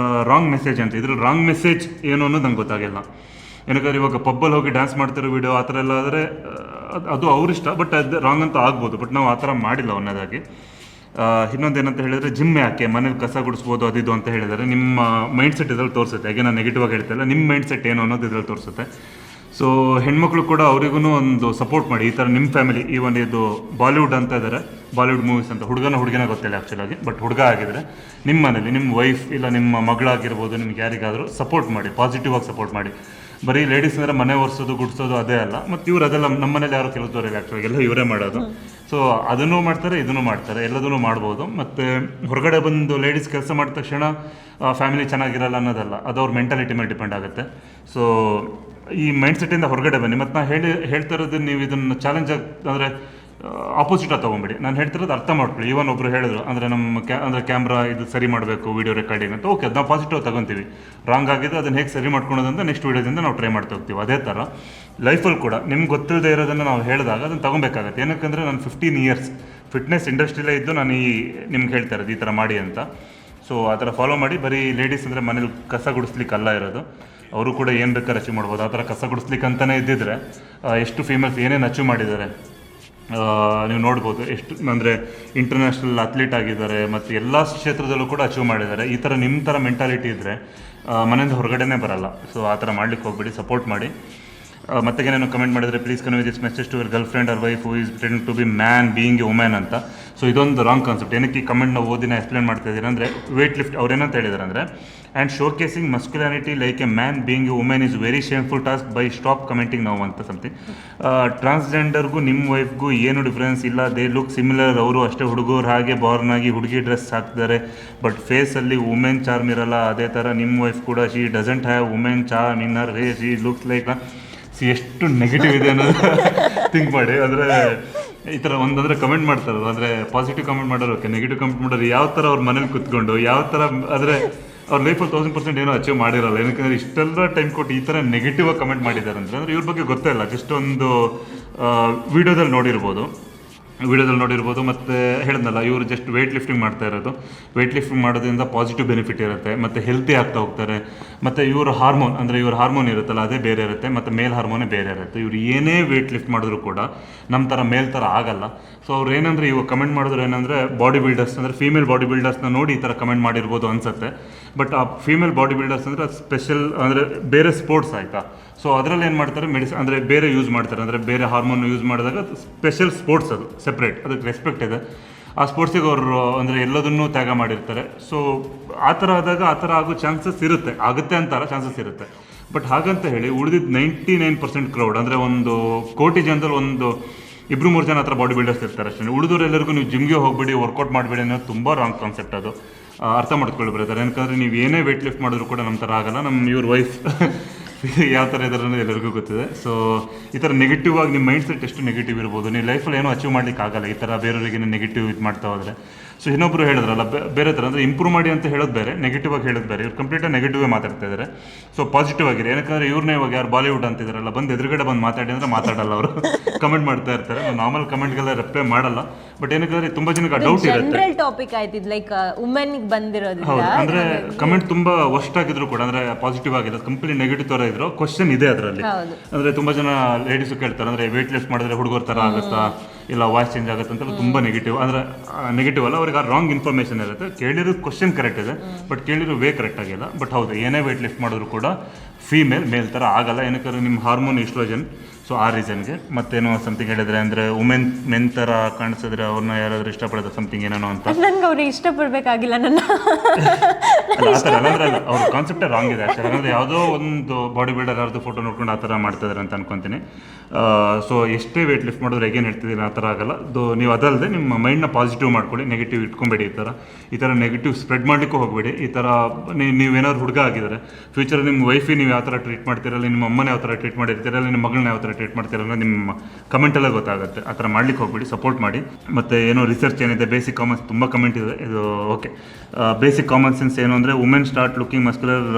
Speaker 2: ರಾಂಗ್ ಮೆಸೇಜ್ ಅಂತ. ಇದ್ರಲ್ಲಿ ರಾಂಗ್ ಮೆಸೇಜ್ ಏನು ಅನ್ನೋದು ನಂಗೆ ಗೊತ್ತಾಗಿಲ್ಲ. ಏನಕ್ಕೆ ಇವಾಗ ಪಬ್ಬಲ್ಲಿ ಹೋಗಿ ಡ್ಯಾನ್ಸ್ ಮಾಡ್ತಿರೋ ವೀಡಿಯೋ ಆ ಥರ ಎಲ್ಲ ಆದರೆ ಅದು ಅವ್ರಿಷ್ಟ, ಬಟ್ ಅದು ರಾಂಗ್ ಅಂತ ಆಗ್ಬೋದು. ಬಟ್ ನಾವು ಆ ಥರ ಮಾಡಿಲ್ಲ. ಒಂದೇದಾಗಿ ಇನ್ನೊಂದು ಏನಂತ ಹೇಳಿದರೆ ಜಿಮ್ ಯಾಕೆ ಮನೇಲಿ ಕಸ ಗುಡಿಸ್ಬೋದು ಅದಿದು ಅಂತ ಹೇಳಿದರೆ ನಿಮ್ಮ ಮೈಂಡ್ ಸೆಟ್ ಇದ್ರಲ್ಲಿ ತೋರಿಸುತ್ತೆ. ಹಾಗೆ ನಾನು ನೆಗೆಟಿವ್ ಆಗಿ ಹೇಳ್ತಾ ಇಲ್ಲ, ನಿಮ್ಮ ಮೈಂಡ್ ಸೆಟ್ ಏನು ಅನ್ನೋದು ಇದ್ರಲ್ಲಿ ತೋರಿಸುತ್ತೆ. ಸೊ ಹೆಣ್ಮಕ್ಳು ಕೂಡ ಅವರಿಗೂ ಒಂದು ಸಪೋರ್ಟ್ ಮಾಡಿ. ಈ ಥರ ನಿಮ್ಮ ಫ್ಯಾಮಿಲಿ ಈವನ್ ಇದು ಬಾಲಿವುಡ್ ಅಂತ ಇದ್ದಾರೆ, ಬಾಲಿವುಡ್ ಮೂವೀಸ್ ಅಂತ ಹುಡುಗಿನ ಗೊತ್ತಿಲ್ಲ ಆ್ಯಕ್ಚುಲಾಗಿ, ಬಟ್ ಹುಡುಗ ಆಗಿದ್ರೆ ನಿಮ್ಮ ಮನೇಲಿ ನಿಮ್ಮ ವೈಫ್ ಇಲ್ಲ ನಿಮ್ಮ ಮಗಳಾಗಿರ್ಬೋದು ನಿಮ್ಗೆ ಯಾರಿಗಾದರೂ ಸಪೋರ್ಟ್ ಮಾಡಿ, ಪಾಸಿಟಿವ್ ಆಗಿ ಸಪೋರ್ಟ್ ಮಾಡಿ. ಬರೀ ಲೇಡೀಸ್ ಅಂದರೆ ಮನೆ ಒರೆಸೋದು ಗುಡಿಸೋದು ಅದೇ ಅಲ್ಲ. ಮತ್ತು ಇವ್ರು ಅದೆಲ್ಲ ನಮ್ಮ ಮನೇಲಿ ಯಾರು ಕೆಲಸದವ್ರಿಲ್ಲ ಆ್ಯಕ್ಚುಲಾಗಿ, ಎಲ್ಲ ಇವರೇ ಮಾಡೋದು. ಸೊ ಅದನ್ನು ಮಾಡ್ತಾರೆ ಇದನ್ನು ಮಾಡ್ತಾರೆ, ಎಲ್ಲದನ್ನು ಮಾಡ್ಬೋದು. ಮತ್ತು ಹೊರಗಡೆ ಬಂದು ಲೇಡೀಸ್ ಕೆಲಸ ಮಾಡಿದ ತಕ್ಷಣ ಫ್ಯಾಮಿಲಿ ಚೆನ್ನಾಗಿರಲ್ಲ ಅನ್ನೋದಲ್ಲ, ಅದು ಅವ್ರ ಮೆಂಟಾಲಿಟಿ ಮೇಲೆ ಡಿಪೆಂಡ್ ಆಗುತ್ತೆ. ಸೊ ಈ ಮೈಂಡ್ ಸೆಟ್ಟಿಂದ ಹೊರಗಡೆ ಬನ್ನಿ. ಮತ್ತು ನಾನು ಹೇಳ್ತಾ ಇರೋದು ನೀವು ಇದನ್ನು ಚಾಲೆಂಜ್ ಆಗಿ ಅಂದರೆ ಆಪೋಸಿಟಾಗಿ ತೊಗೊಂಬಿಡಿ. ನಾನು ಹೇಳ್ತಿರೋದು ಅರ್ಥ ಮಾಡ್ಕೊಳ್ಳಿ. ಈವನ್ ಒಬ್ಬರು ಹೇಳಿದ್ರು ಅಂದರೆ ನಮ್ಮ ಕ್ಯಾಮ್ರಾ ಇದು ಸರಿ ಮಾಡಬೇಕು ವೀಡಿಯೋ ರೆಕಾರ್ಡಿಂಗ್ ಅಂತ. ಓಕೆ, ಅದು ನಾವು ಪಾಸಿಟಿವ್ ತಗೊತೀವಿ. ರಾಂಗ್ ಆಗಿದೆ ಅದನ್ನು ಹೇಗೆ ಸರಿ ಮಾಡ್ಕೊಳೋದಂತ ನೆಕ್ಸ್ಟ್ ವೀಡಿಯೋದಿಂದ ನಾವು ಟ್ರೈ ಮಾಡ್ತಾ ಹೋಗ್ತೀವಿ. ಅದೇ ಥರ ಲೈಫಲ್ಲಿ ಕೂಡ ನಿಮ್ಗೆ ಗೊತ್ತಿಲ್ಲದೆ ಇರೋದನ್ನು ನಾವು ಹೇಳಿದಾಗ ಅದನ್ನು ತೊಗೊಬೇಕಾಗತ್ತೆ. ಏನಕ್ಕಂದರೆ ನಾನು 15 years ಫಿಟ್ನೆಸ್ ಇಂಡಸ್ಟ್ರಿಲೇ ಇದ್ದು ನಾನು ನಿಮ್ಗೆ ಹೇಳ್ತಾ ಇರೋದು ಈ ಥರ ಮಾಡಿ ಅಂತ. ಸೊ ಆ ಥರ ಫಾಲೋ ಮಾಡಿ. ಬರೀ ಲೇಡೀಸ್ ಅಂದರೆ ಮನೇಲಿ ಕಸ ಗುಡಿಸ್ಲಿಕ್ಕೆ ಅಲ್ಲ ಇರೋದು, ಅವರು ಕೂಡ ಏನು ಬೇಕಾದ್ರೆ ಅಚೀವ್ ಮಾಡ್ಬೋದು. ಆ ಥರ ಕಸ ಗುಡಿಸ್ಲಿಕ್ಕೆ ಅಂತಲೇ ಇದ್ದಿದ್ರೆ ಎಷ್ಟು ಫೀಮೇಲ್ಸ್ ಏನೇನು ಅಚೀವ್ ಮಾಡಿದ್ದಾರೆ ನೀವು ನೋಡ್ಬೋದು. ಎಷ್ಟು ಅಂದರೆ ಇಂಟರ್ನ್ಯಾಷನಲ್ ಅಥ್ಲೀಟ್ ಆಗಿದ್ದಾರೆ ಮತ್ತು ಎಲ್ಲ ಕ್ಷೇತ್ರದಲ್ಲೂ ಕೂಡ ಅಚೀವ್ ಮಾಡಿದ್ದಾರೆ. ಈ ಥರ ನಿಮ್ಮ ಥರ ಮೆಂಟಾಲಿಟಿ ಇದ್ದರೆ ಮನೆಯಿಂದ ಹೊರಗಡೆನೇ ಬರಲ್ಲ. ಸೊ ಆ ಥರ ಮಾಡ್ಲಿಕ್ಕೆ ಹೋಗ್ಬಿಡಿ, ಸಪೋರ್ಟ್ ಮಾಡಿ. ಮತ್ತೆ ಏನೇನು ಕಮೆಂಟ್ ಮಾಡಿದರೆ please convey this message to your girlfriend or wife who is pretending to be man being a women ಅಂತ. ಸೊ ಇದೊಂದು ರಾಂಗ್ ಕಾನ್ಸೆಪ್ಟ್. ಏನಕ್ಕೆ ಈ ಕಮೆಂಟ್ನ ಓದಿನ ಎಕ್ಸ್ಪ್ಲೇನ್ ಮಾಡ್ತಾ ಇದ್ದೀನಿ ಅಂದರೆ ವೇಟ್ ಲಿಫ್ಟ್ ಅವ್ರು ಏನಂತ ಹೇಳಿದ್ದಾರೆ ಅಂದರೆ and showcasing masculinity like a man being a women is very shameful task bye stop commenting ನಾವು ಅಂತ ಸಮಥಿಂಗ್. ಟ್ರಾನ್ಸ್ಜೆಂಡರ್ಗೂ ನಿಮ್ಮ ವೈಫ್ಗೂ ಏನು ಡಿಫ್ರೆನ್ಸ್ ಇಲ್ಲ, ದೇ ಲುಕ್ ಸಿಮಿಲರ್. ಅವರು ಅಷ್ಟೇ ಹುಡುಗರು ಹಾಗೆ ಬಾರ್ನ್ ಆಗಿ ಹುಡುಗಿ ಡ್ರೆಸ್ ಹಾಕ್ತಾರೆ, ಬಟ್ ಫೇಸಲ್ಲಿ ವುಮೆನ್ ಚಾರ್ಮ್ ಇರಲ್ಲ. ಅದೇ ಥರ ನಿಮ್ಮ ವೈಫ್ ಕೂಡ she doesn't have women charm in her face, she looks like ಎಷ್ಟು ನೆಗೆಟಿವ್ ಇದೆ ಅನ್ನೋದು ಥಿಂಕ್ ಮಾಡಿ. ಅಂದರೆ ಈ ಥರ ಒಂದಂದರೆ ಕಮೆಂಟ್ ಮಾಡ್ತಾರಲ್ಲ, ಅಂದರೆ ಪಾಸಿಟಿವ್ ಕಮೆಂಟ್ ಮಾಡೋರು ಓಕೆ, ನೆಗೆಟಿವ್ ಕಮೆಂಟ್ ಮಾಡೋರು ಯಾವ ಥರ ಅವ್ರ ಮನೇಲಿ ಕುತ್ಕೊಂಡು ಯಾವ ಥರ ಅಂದರೆ ಅವ್ರ ಲೈಫಲ್ಲಿ 1000% ಏನೋ ಅಚೀವ್ ಮಾಡಿರಲ್ಲ. ಏನಕ್ಕೆ ಇಷ್ಟೆಲ್ಲ ಟೈಮ್ ಕೊಟ್ಟು ಈ ಥರ ನೆಗೆಟಿವ್ ಆಗಿ ಕಮೆಂಟ್ ಮಾಡಿದ್ದಾರೆ ಅಂದರೆ ಇವ್ರ ಬಗ್ಗೆ ಗೊತ್ತೇ ಇಲ್ಲ. ಜಸ್ಟ್ ಒಂದು ವೀಡಿಯೋದಲ್ಲಿ ನೋಡಿರ್ಬೋದು ಮತ್ತು ಹೇಳಿದ್ನಲ್ಲ ಇವರು ಜಸ್ಟ್ ವೆಯ್ಟ್ ಲಿಫ್ಟಿಂಗ್ ಮಾಡ್ತಾ ಇರೋದು. ವೆಯ್ಟ್ ಲಿಫ್ಟಿಂಗ್ ಮಾಡೋದ್ರಿಂದ ಪಾಸಿಟಿವ್ ಬೆನಿಫಿಟ್ ಇರುತ್ತೆ ಮತ್ತು ಹೆಲ್ತಿ ಆಗ್ತಾ ಹೋಗ್ತಾರೆ. ಮತ್ತು ಇವ್ರ ಹಾರ್ಮೋನ್ ಇರುತ್ತಲ್ಲ ಅದೇ ಬೇರೆ ಇರುತ್ತೆ ಮತ್ತು ಮೇಲ್ ಹಾರ್ಮೋನೇ ಬೇರೆ ಇರುತ್ತೆ. ಇವ್ರು ಏನೇ ವೆಯ್ಟ್ ಲಿಫ್ಟ್ ಮಾಡಿದ್ರು ಕೂಡ ನಮ್ಮ ಥರ ಮೇಲ್ ಥರ ಆಗಲ್ಲ. ಸೊ ಅವ್ರು ಏನಂದರೆ ಇವಾಗ ಕಮೆಂಟ್ ಮಾಡಿದ್ರು ಏನಂದರೆ ಬಾಡಿ ಬಿಲ್ಡರ್ಸ್ ಅಂದರೆ ಫೀಮೇಲ್ ಬಾಡಿ ಬಿಲ್ಡರ್ಸ್ನ ನೋಡಿ ಈ ಥರ ಕಮೆಂಟ್ ಮಾಡಿರ್ಬೋದು ಅನಿಸುತ್ತೆ. ಬಟ್ ಆ ಫೀಮೇಲ್ ಬಾಡಿ ಬಿಲ್ಡರ್ಸ್ ಅಂದರೆ ಸ್ಪೆಷಲ್ ಅಂದರೆ ಬೇರೆ ಸ್ಪೋರ್ಟ್ಸ್ ಆಯಿತಾ. ಸೊ ಅದರಲ್ಲಿ ಏನು ಮಾಡ್ತಾರೆ ಅಂದರೆ ಬೇರೆ ಯೂಸ್ ಮಾಡ್ತಾರೆ, ಅಂದರೆ ಬೇರೆ ಹಾರ್ಮೋನ್ ಯೂಸ್ ಮಾಡಿದಾಗ ಸ್ಪೆಷಲ್ ಸ್ಪೋರ್ಟ್ಸ್ ಅದು ಸೆಪ್ರೇಟ್, ಅದಕ್ಕೆ ರೆಸ್ಪೆಕ್ಟ್ ಇದೆ. ಆ ಸ್ಪೋರ್ಟ್ಸಿಗೆ ಅವರು ಅಂದರೆ ಎಲ್ಲದನ್ನೂ ತ್ಯಾಗ ಮಾಡಿರ್ತಾರೆ. ಸೊ ಆ ಥರ ಆದಾಗ ಆ ಥರ ಆಗೋ ಚಾನ್ಸಸ್ ಇರುತ್ತೆ, ಆಗುತ್ತೆ ಅಂತಾರ ಚಾನ್ಸಸ್ ಇರುತ್ತೆ. ಬಟ್ ಹಾಗಂತ ಹೇಳಿ ಉಳಿದಿದ್ದು 99% ಕ್ರೌಡ್ ಅಂದರೆ 1 ಕೋಟಿ ಜನದಲ್ಲಿ 2-3 ಜನ ಹತ್ರ ಬಾಡಿ ಬಿಲ್ಡರ್ಸ್ ಇರ್ತಾರೆ ಅಷ್ಟೇ. ಉಳಿದವರೆಲ್ಲರಿಗೂ ನೀವು ಜಿಮ್ಗೆ ಹೋಗ್ಬಿಡಿ, ವರ್ಕೌಟ್ ಮಾಡಬೇಡಿ ಅನ್ನೋದು ತುಂಬ ರಾಂಗ್ ಕಾನ್ಸೆಪ್ಟ್. ಅದು ಅರ್ಥ ಮಾಡ್ಕೊಳ್ಳಿ ಬ್ರದರ್. ಯಾಕಂದರೆ ನೀವು ಏನೇ ವೆಯ್ಟ್ ಲಿಫ್ಟ್ ಮಾಡಿದ್ರು ಕೂಡ ನಮ್ಮ ಥರ ಆಗಲ್ಲ. ಇವ್ರ ವೈಫ್ ಯಾವ ಥರ ಇದ್ದಾರೆ ಅನ್ನೋದು ಎಲ್ಲರಿಗೂ ಗೊತ್ತಿದೆ. ಸೊ ಈ ಥರ ನೆಗೆಟಿವ್ ಆಗಿ ನಿಮ್ಮ ಮೈಂಡ್ ಸೆಟ್ ಎಷ್ಟು ನೆಗೆಟಿವ್ ಇರ್ಬೋದು, ನೀವು ಲೈಫಲ್ಲಿ ಏನೂ ಅಚೀವ್ ಮಾಡ್ಲಿಕ್ಕೆ ಆಗಲ್ಲ ಈ ಥರ ಬೇರೆಯವರಿಗೆ ನೆಗೆಟಿವ್ ಇದು ಮಾಡ್ತಾ ಹೋದರೆ. ಸೊ ಇನ್ನೊಬ್ಬರು ಹೇಳಿದ್ರಲ್ಲ ಬೇರೆ ಥರ ಅಂದರೆ ಇಂಪ್ರೂವ್ ಮಾಡಿ ಅಂತ ಹೇಳೋದು ಬೇರೆ, ನೆಗೆಟಿವ್ ಆಗಿ ಹೇಳೋದು ಬೇರೆ. ಇವ್ರು ಕಂಪ್ಲೀಟಾಗಿ ನೆಗೆಟಿವೇ ಮಾತಾಡ್ತಾ ಇದ್ದಾರೆ. ಸೊ ಪಾಸಿಟಿವ್ ಆಗಿದೆ. ಯಾಕಂದರೆ ಇವ್ರನ್ನೇ ಇವಾಗ ಯಾರು ಬಾಲಿವುಡ್ ಅಂತಿದ್ದಾರಲ್ಲ ಬಂದು ಎದುರುಗಡೆ ಬಂದು ಮಾತಾಡಿ ಅಂದರೆ ಮಾತಾಡಲ್ಲ, ಅವರು ಕಮೆಂಟ್ ಮಾಡ್ತಾ ಇರ್ತಾರೆ. ನಾರ್ಮಲ್ ಕಮೆಂಟ್ಗೆಲ್ಲ ರಿಪ್ಲೈ ಮಾಡಲ್ಲ. ಬಟ್ ಏನಕ್ಕಂದ್ರೆ ತುಂಬ ಜನಕ್ಕೆ ಡೌಟ್ ಇರುತ್ತೆ.
Speaker 3: ಜನರಲ್ ಟಾಪಿಕ್ ಆಯ್ತಿದ್ ಲೈಕ್ ವುಮೆನ್ ಬಂದಿರೋದ್ರಿಂದ.
Speaker 2: ಹೌದು, ಅಂದರೆ ಕಮೆಂಟ್ ತುಂಬ ವರ್ಸ್ಟ್ ಆಗಿದ್ರು ಕೂಡ ಅಂದರೆ ಪಾಸಿಟಿವ್ ಆಗಿದೆ, ಕಂಪ್ಲೀಟ್ ನೆಗೆಟಿವ್ ಥರ ಇದ್ರು. ಕ್ವಶನ್ ಇದೆ ಅದರಲ್ಲಿ. ಅಂದರೆ ತುಂಬ ಜನ ಲೇಡೀಸು ಕೇಳ್ತಾರೆ ಅಂದರೆ ವೆಯ್ಟ್ ಲಿಫ್ಟ್ ಮಾಡಿದ್ರೆ ಹುಡುಗರ ಥರ ಆಗುತ್ತಾ, ಇಲ್ಲ ವಾಯ್ಸ್ ಚೇಂಜ್ ಆಗುತ್ತೆ ಅಂತೆಲ್ಲ ತುಂಬ ನೆಗೆಟಿವ್. ಅಂದರೆ ನೆಗೆಟಿವ್ ಅಲ್ಲ, ಅವ್ರಿಗೆ ಆ ರಾಂಗ್ ಇನ್ಫಾರ್ಮೇಷನ್ ಇರುತ್ತೆ. ಕೇಳಿರೋ ಕ್ವಶನ್ ಕರೆಕ್ಟ್ ಇದೆ, ಬಟ್ ಕೇಳಿರೋ ವೇ ಕರೆಕ್ಟ್ ಆಗಿಲ್ಲ. ಬಟ್ ಹೌದು, ಏನೇ ವೆಯ್ಟ್ ಲಿಫ್ಟ್ ಮಾಡಿದ್ರು ಕೂಡ ಮೇಲ್ ಥರ ಆಗಲ್ಲ. ಏನಕ್ಕೆ ನಿಮ್ಮ ಹಾರ್ಮೋನ್ ಈಸ್ಟ್ರೋಜನ್. ಸೊ ಸೊ ಆ ರೀಸನ್ಗೆ. ಮತ್ತೇನೋ ಸಮಥಿಂಗ್ ಹೇಳಿದ್ರೆ ಅಂದರೆ ಮೆನ್ ಥರ ಕಾಣಿಸಿದ್ರೆ ಅವ್ರನ್ನ ಯಾರಾದರೂ ಇಷ್ಟಪಡೋದು ಸಮಥಿಂಗ್ ಏನೇನೋ ಅಂತ.
Speaker 3: ನನ್ಗೆ ಅವ್ರಿಗೆ ಇಷ್ಟಪಡಬೇಕಾಗಿಲ್ಲ ನನ್ನ.
Speaker 2: ಅಲ್ಲ ಆ ಥರ ಅಲ್ಲ ಅವ್ರ ಕಾನ್ಸೆಪ್ಟೇ ರಾಂಗ್ ಇದೆ ಆ್ಯಕ್ಚುಲಿ. ಅಂದರೆ ಯಾವುದೋ ಒಂದು ಬಾಡಿ ಬಿಲ್ಡರ್ ಯಾರ್ದು ಫೋಟೋ ನೋಡ್ಕೊಂಡು ಆ ಥರ ಮಾಡ್ತಿದ್ದಾರೆ ಅಂತ ಅನ್ಕೊತೀನಿ. ಸೊ ಎಷ್ಟೇ ವೇಟ್ ಲಿಫ್ಟ್ ಮಾಡಿದ್ರೆ ಹೇಗೇನು ಹೇಳ್ತಿದ್ದೀನಿ ಆ ಥರ ಆಗಲ್ಲ. ನೀವು ಅದಲ್ಲದೆ ನಿಮ್ಮ ಮೈಂಡ್ನ ಪಾಸಿಟಿವ್ ಮಾಡ್ಕೊಳ್ಳಿ, ನೆಗೆಟಿವ್ ಇಟ್ಕೊಂಬೇಡಿ. ಈ ಥರ ನೆಗೆಟಿವ್ ಸ್ಪ್ರೆಡ್ ಮಾಡಲಿಕ್ಕೂ ಹೋಗಬೇಡಿ. ಈ ಥರ ನೀವೇನಾದ್ರು ಹುಡುಗ ಆಗಿದ್ದಾರೆ ಫ್ಯೂಚರ್ ನಿಮ್ಮ ವೈಫಿ ನೀವು ಯಾವ ಥರ ಟ್ರೀಟ್ ಮಾಡ್ತಿರಲ್ಲ, ನಿಮ್ಮ ಅಮ್ಮನ ಯಾವ ಥರ ಟ್ರೀಟ್ ಮಾಡಿರ್ತೀರಲ್ಲ, ನಿಮ್ಮ ಮಗಳನ್ನ ಯಾವ ಥರ ಟ್ರೀಟ್ ಮಾಡ್ತಿರಲ್ಲ ನಿಮ್ಮ ಕಮೆಂಟೆಲ್ಲ ಗೊತ್ತಾಗುತ್ತೆ. ಆ ಥರ ಮಾಡ್ಲಿಕ್ಕೆ ಹೋಗ್ಬೇಡಿ, ಸಪೋರ್ಟ್ ಮಾಡಿ. ಮತ್ತು ಏನೋ ರಿಸರ್ಚ್ ಏನಿದೆ, ಬೇಸಿಕ್ ಕಾಮನ್ಸ್ ತುಂಬ ಕಮೆಂಟ್ ಇದೆ ಇದು. ಓಕೆ, ಬೇಸಿಕ್ ಕಾಮನ್ ಸೆನ್ಸ್ ಏನು ಅಂದರೆ ವುಮೆನ್ ಸ್ಟಾರ್ಟ್ ಲುಕಿಂಗ್ ಮಸ್ಕ್ಯುಲರ್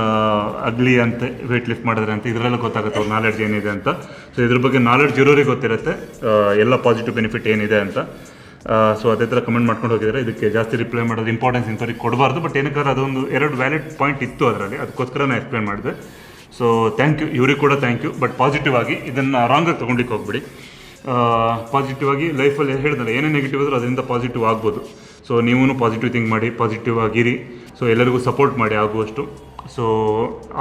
Speaker 2: ಅಗ್ಲಿ ಅಂತೆ ವೇಟ್ ಲಿಫ್ಟ್ ಮಾಡಿದ್ರೆ ಅಂತ. ಇದರೆಲ್ಲ ಗೊತ್ತಾಗುತ್ತೆ ಅವ್ರ ನಾಲೆಡ್ಜ್ ಏನಿದೆ ಅಂತ. ಸೊ ಇದ್ರ ಬಗ್ಗೆ ನಾಲೆಡ್ಜ್ ಇರೋರಿಗೆ ಗೊತ್ತಿರುತ್ತೆ ಎಲ್ಲ ಪಾಸಿಟಿವ್ ಬೆನಿಫಿಟ್ ಏನಿದೆ ಅಂತ. ಸೊ ಅದೇ ಥರ ಕಮೆಂಟ್ ಮಾಡ್ಕೊಂಡು ಹೋಗಿದ್ದಾರೆ. ಇದಕ್ಕೆ ಜಾಸ್ತಿ ರಿಪ್ಲೈ ಮಾಡೋದು ಇಂಪಾರ್ಟೆನ್ಸ್ ಇಂಥವ್ರಿಗೆ ಕೊಡಬಾರ್ದು. ಬಟ್ ಏನಕ್ಕಾದ್ರೆ ಅದೊಂದು 2 ವ್ಯಾಲಿಡ್ ಪಾಯಿಂಟ್ ಇತ್ತು ಅದರಲ್ಲಿ, ಅದಕ್ಕೋಸ್ಕರ ನಾನು ಎಕ್ಸ್ಪ್ಲೇನ್ ಮಾಡಿದೆ. ಸೊ ಥ್ಯಾಂಕ್ ಯು, ಇವ್ರಿಗೆ ಕೂಡ ಥ್ಯಾಂಕ್ ಯು. ಬಟ್ ಪಾಸಿಟಿವ್ ಆಗಿ ಇದನ್ನು ರಾಂಗಾಗಿ ತೊಗೊಂಡಿಕ್ಕೆ ಹೋಗ್ಬಿಡಿ. ಪಾಸಿಟಿವ್ ಆಗಿ ಲೈಫಲ್ಲಿ ಹೇಳಿದ್ರೆ ಏನೇ ನೆಗೆಟಿವ್ ಆದರೂ ಅದರಿಂದ ಪಾಸಿಟಿವ್ ಆಗ್ಬೋದು. ಸೊ ನೀವು ಪಾಸಿಟಿವ್ ಥಿಂಕ್ ಮಾಡಿ, ಪಾಸಿಟಿವ್ ಆಗಿರಿ. ಸೊ ಎಲ್ಲರಿಗೂ ಸಪೋರ್ಟ್ ಮಾಡಿ ಆಗುವಷ್ಟು. ಸೊ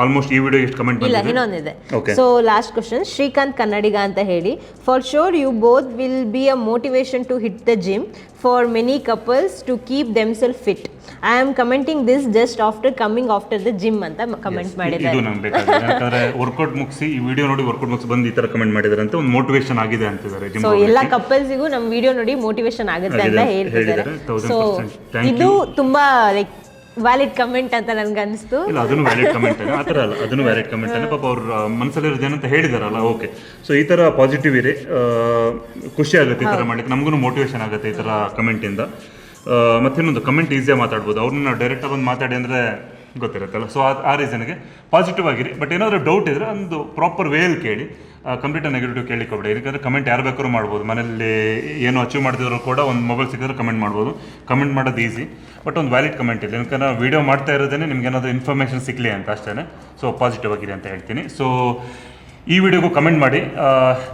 Speaker 2: ಆಲ್ಮೋಸ್ಟ್ ಈ ವಿಡಿಯೋ ಎಷ್ಟು ಕಮೆಂಟ್
Speaker 3: ಇಲ್ಲ, ಇನ್ನೊಂದಿದೆ. So last question, Srikanth Kannadiga ಅಂತ ಹೇಳಿ, for sure you both will be a motivation to hit the gym for many couples to keep themselves fit. I am commenting this just coming after the gym ಅಂತ comment ಮಾಡಿದ್ದಾರೆ.
Speaker 2: ಇದು ನಮ್ಗೆ ಬೇಕಾಗಿದೆ, ಯಾಕಂದ್ರೆ workout ಮುಗಿಸಿ ಈ ವಿಡಿಯೋ ನೋಡಿ workout ಮುಗಿಸಿ ಬಂದು ಈ ತರ ಕಮೆಂಟ್ ಮಾಡಿದ್ದಾರೆ ಅಂತ ಒಂದು ಮೋಟಿವೇಶನ್ ಆಗಿದೆ ಅಂತಿದ್ದಾರೆ.
Speaker 3: ಸೊ ಎಲ್ಲ ಕಪಲ್ಸಿಗೂ ನಮ್ಮ ವಿಡಿಯೋ ನೋಡಿ ಮೋಟಿವೇಶನ್ ಆಗುತ್ತೆ ಅಂತ ಹೇಳ್ತಿದ್ದಾರೆ. ಸೊ ಇದು ತುಂಬಾ ಲೈಕ್ ವ್ಯಾಲಿಡ್ ಕಮೆಂಟ್ ಅಂತ ನನ್ಗೆ ಅನಿಸ್ತು.
Speaker 2: ಇಲ್ಲ, ಅದನ್ನು ವ್ಯಾಲಿಡ್ ಕಮೆಂಟ್ ಆ ಥರ ಅಲ್ಲ, ಅದನ್ನು ವ್ಯಾಲಿಡ್ ಕಮೆಂಟ್ ಪಾಪ ಅವ್ರ ಮನಸ್ಸಲ್ಲಿರೋದು ಏನಂತ ಹೇಳಿದಾರಲ್ಲ. ಓಕೆ, ಸೊ ಈ ಥರ ಪಾಸಿಟಿವ್ ಇರಿ, ಖುಷಿ ಆಗುತ್ತೆ ಈ ಥರ ಮಾಡಲಿಕ್ಕೆ, ನಮಗೂ ಮೋಟಿವೇಶನ್ ಆಗುತ್ತೆ ಈ ಥರ ಕಮೆಂಟಿಂದ. ಮತ್ತಿನ್ನೊಂದು ಕಮೆಂಟ್ ಈಸಿಯಾಗಿ ಮಾತಾಡ್ಬೋದು, ಅವ್ರನ್ನ ನಾವು ಡೈರೆಕ್ಟಾಗಿ ಬಂದು ಮಾತಾಡಿ ಅಂದರೆ ಗೊತ್ತಿರುತ್ತಲ್ಲ. ಸೊ ಆ ರೀಸನ್ಗೆ ಪಾಸಿಟಿವ್ ಆಗಿರಿ. ಬಟ್ ಏನಾದರೂ ಡೌಟ್ ಇದ್ದರೆ ಒಂದು ಪ್ರಾಪರ್ ವೇಯಲ್ಲಿ ಕೇಳಿ, ಕಂಪ್ಲೀಟಾಗಿ ನೆಗೆಟಿವ್ ಕೇಳಲಿಕ್ಕೆ ಹೋಗ್ಬೇಡಿ. ಯಾಕಂದರೆ ಕಮೆಂಟ್ ಯಾರು ಬೇಕಾದ್ರೂ ಮಾಡ್ಬೋದು. ಮನೇಲಿ ಏನು ಅಚೀವ್ ಮಾಡ್ತಿದ್ರು ಕೂಡ ಒಂದು ಮೊಬೈಲ್ ಸಿಕ್ಕಿದ್ರೆ ಕಮೆಂಟ್ ಮಾಡ್ಬೋದು. ಕಮೆಂಟ್ ಮಾಡೋದು ಈಸಿ, ಬಟ್ ಒಂದು ವ್ಯಾಲಿಡ್ ಕಮೆಂಟ್ ಇಲ್ಲ. ಯಾಕಂದ್ರೆ ವೀಡಿಯೋ ಮಾಡ್ತಾ ಇರೋದೇ ನಿಮ್ಗೆ ಏನಾದರೂ ಇನ್ಫಾರ್ಮೇಷನ್ ಸಿಗಲಿ ಅಂತ ಅಷ್ಟೇ. ಸೊ ಪಾಸಿಟಿವ್ ಆಗಿರಿ ಅಂತ ಹೇಳ್ತೀನಿ. ಸೊ ಈ ವಿಡಿಯೋಗೂ ಕಮೆಂಟ್ ಮಾಡಿ.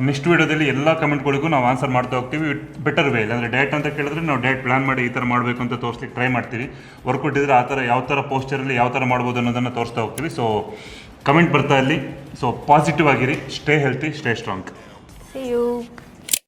Speaker 2: ನೆಕ್ಸ್ಟ್ ವೀಡಿಯೋದಲ್ಲಿ ಎಲ್ಲ ಕಮೆಂಟ್ಗಳಿಗೂ ನಾವು ಆನ್ಸರ್ ಮಾಡ್ತಾ ಹೋಗ್ತೀವಿ ಬೆಟರ್ ವೇ. ಅಂದರೆ ಡಯಟ್ ಅಂತ ಕೇಳಿದ್ರೆ ನಾವು ಡಯಟ್ ಪ್ಲಾನ್ ಮಾಡಿ ಈ ಥರ ಮಾಡಬೇಕು ಅಂತ ತೋರಿಸ್ಲಿಕ್ಕೆ ಟ್ರೈ ಮಾಡ್ತೀವಿ. ವರ್ಕೌಟ್ ಇದ್ದರೆ ಆ ಥರ ಯಾವ ಥರ ಪೋಸ್ಚರಲ್ಲಿ ಯಾವ ಥರ ಮಾಡ್ಬೋದು ಅನ್ನೋದನ್ನು ತೋರಿಸ್ತಾ ಹೋಗ್ತೀವಿ. ಸೊ ಕಮೆಂಟ್ ಬರ್ತಾ ಇಲ್ಲಿ. ಸೊ ಪಾಸಿಟಿವ್ ಆಗಿರಿ, stay healthy, stay strong.
Speaker 3: See you.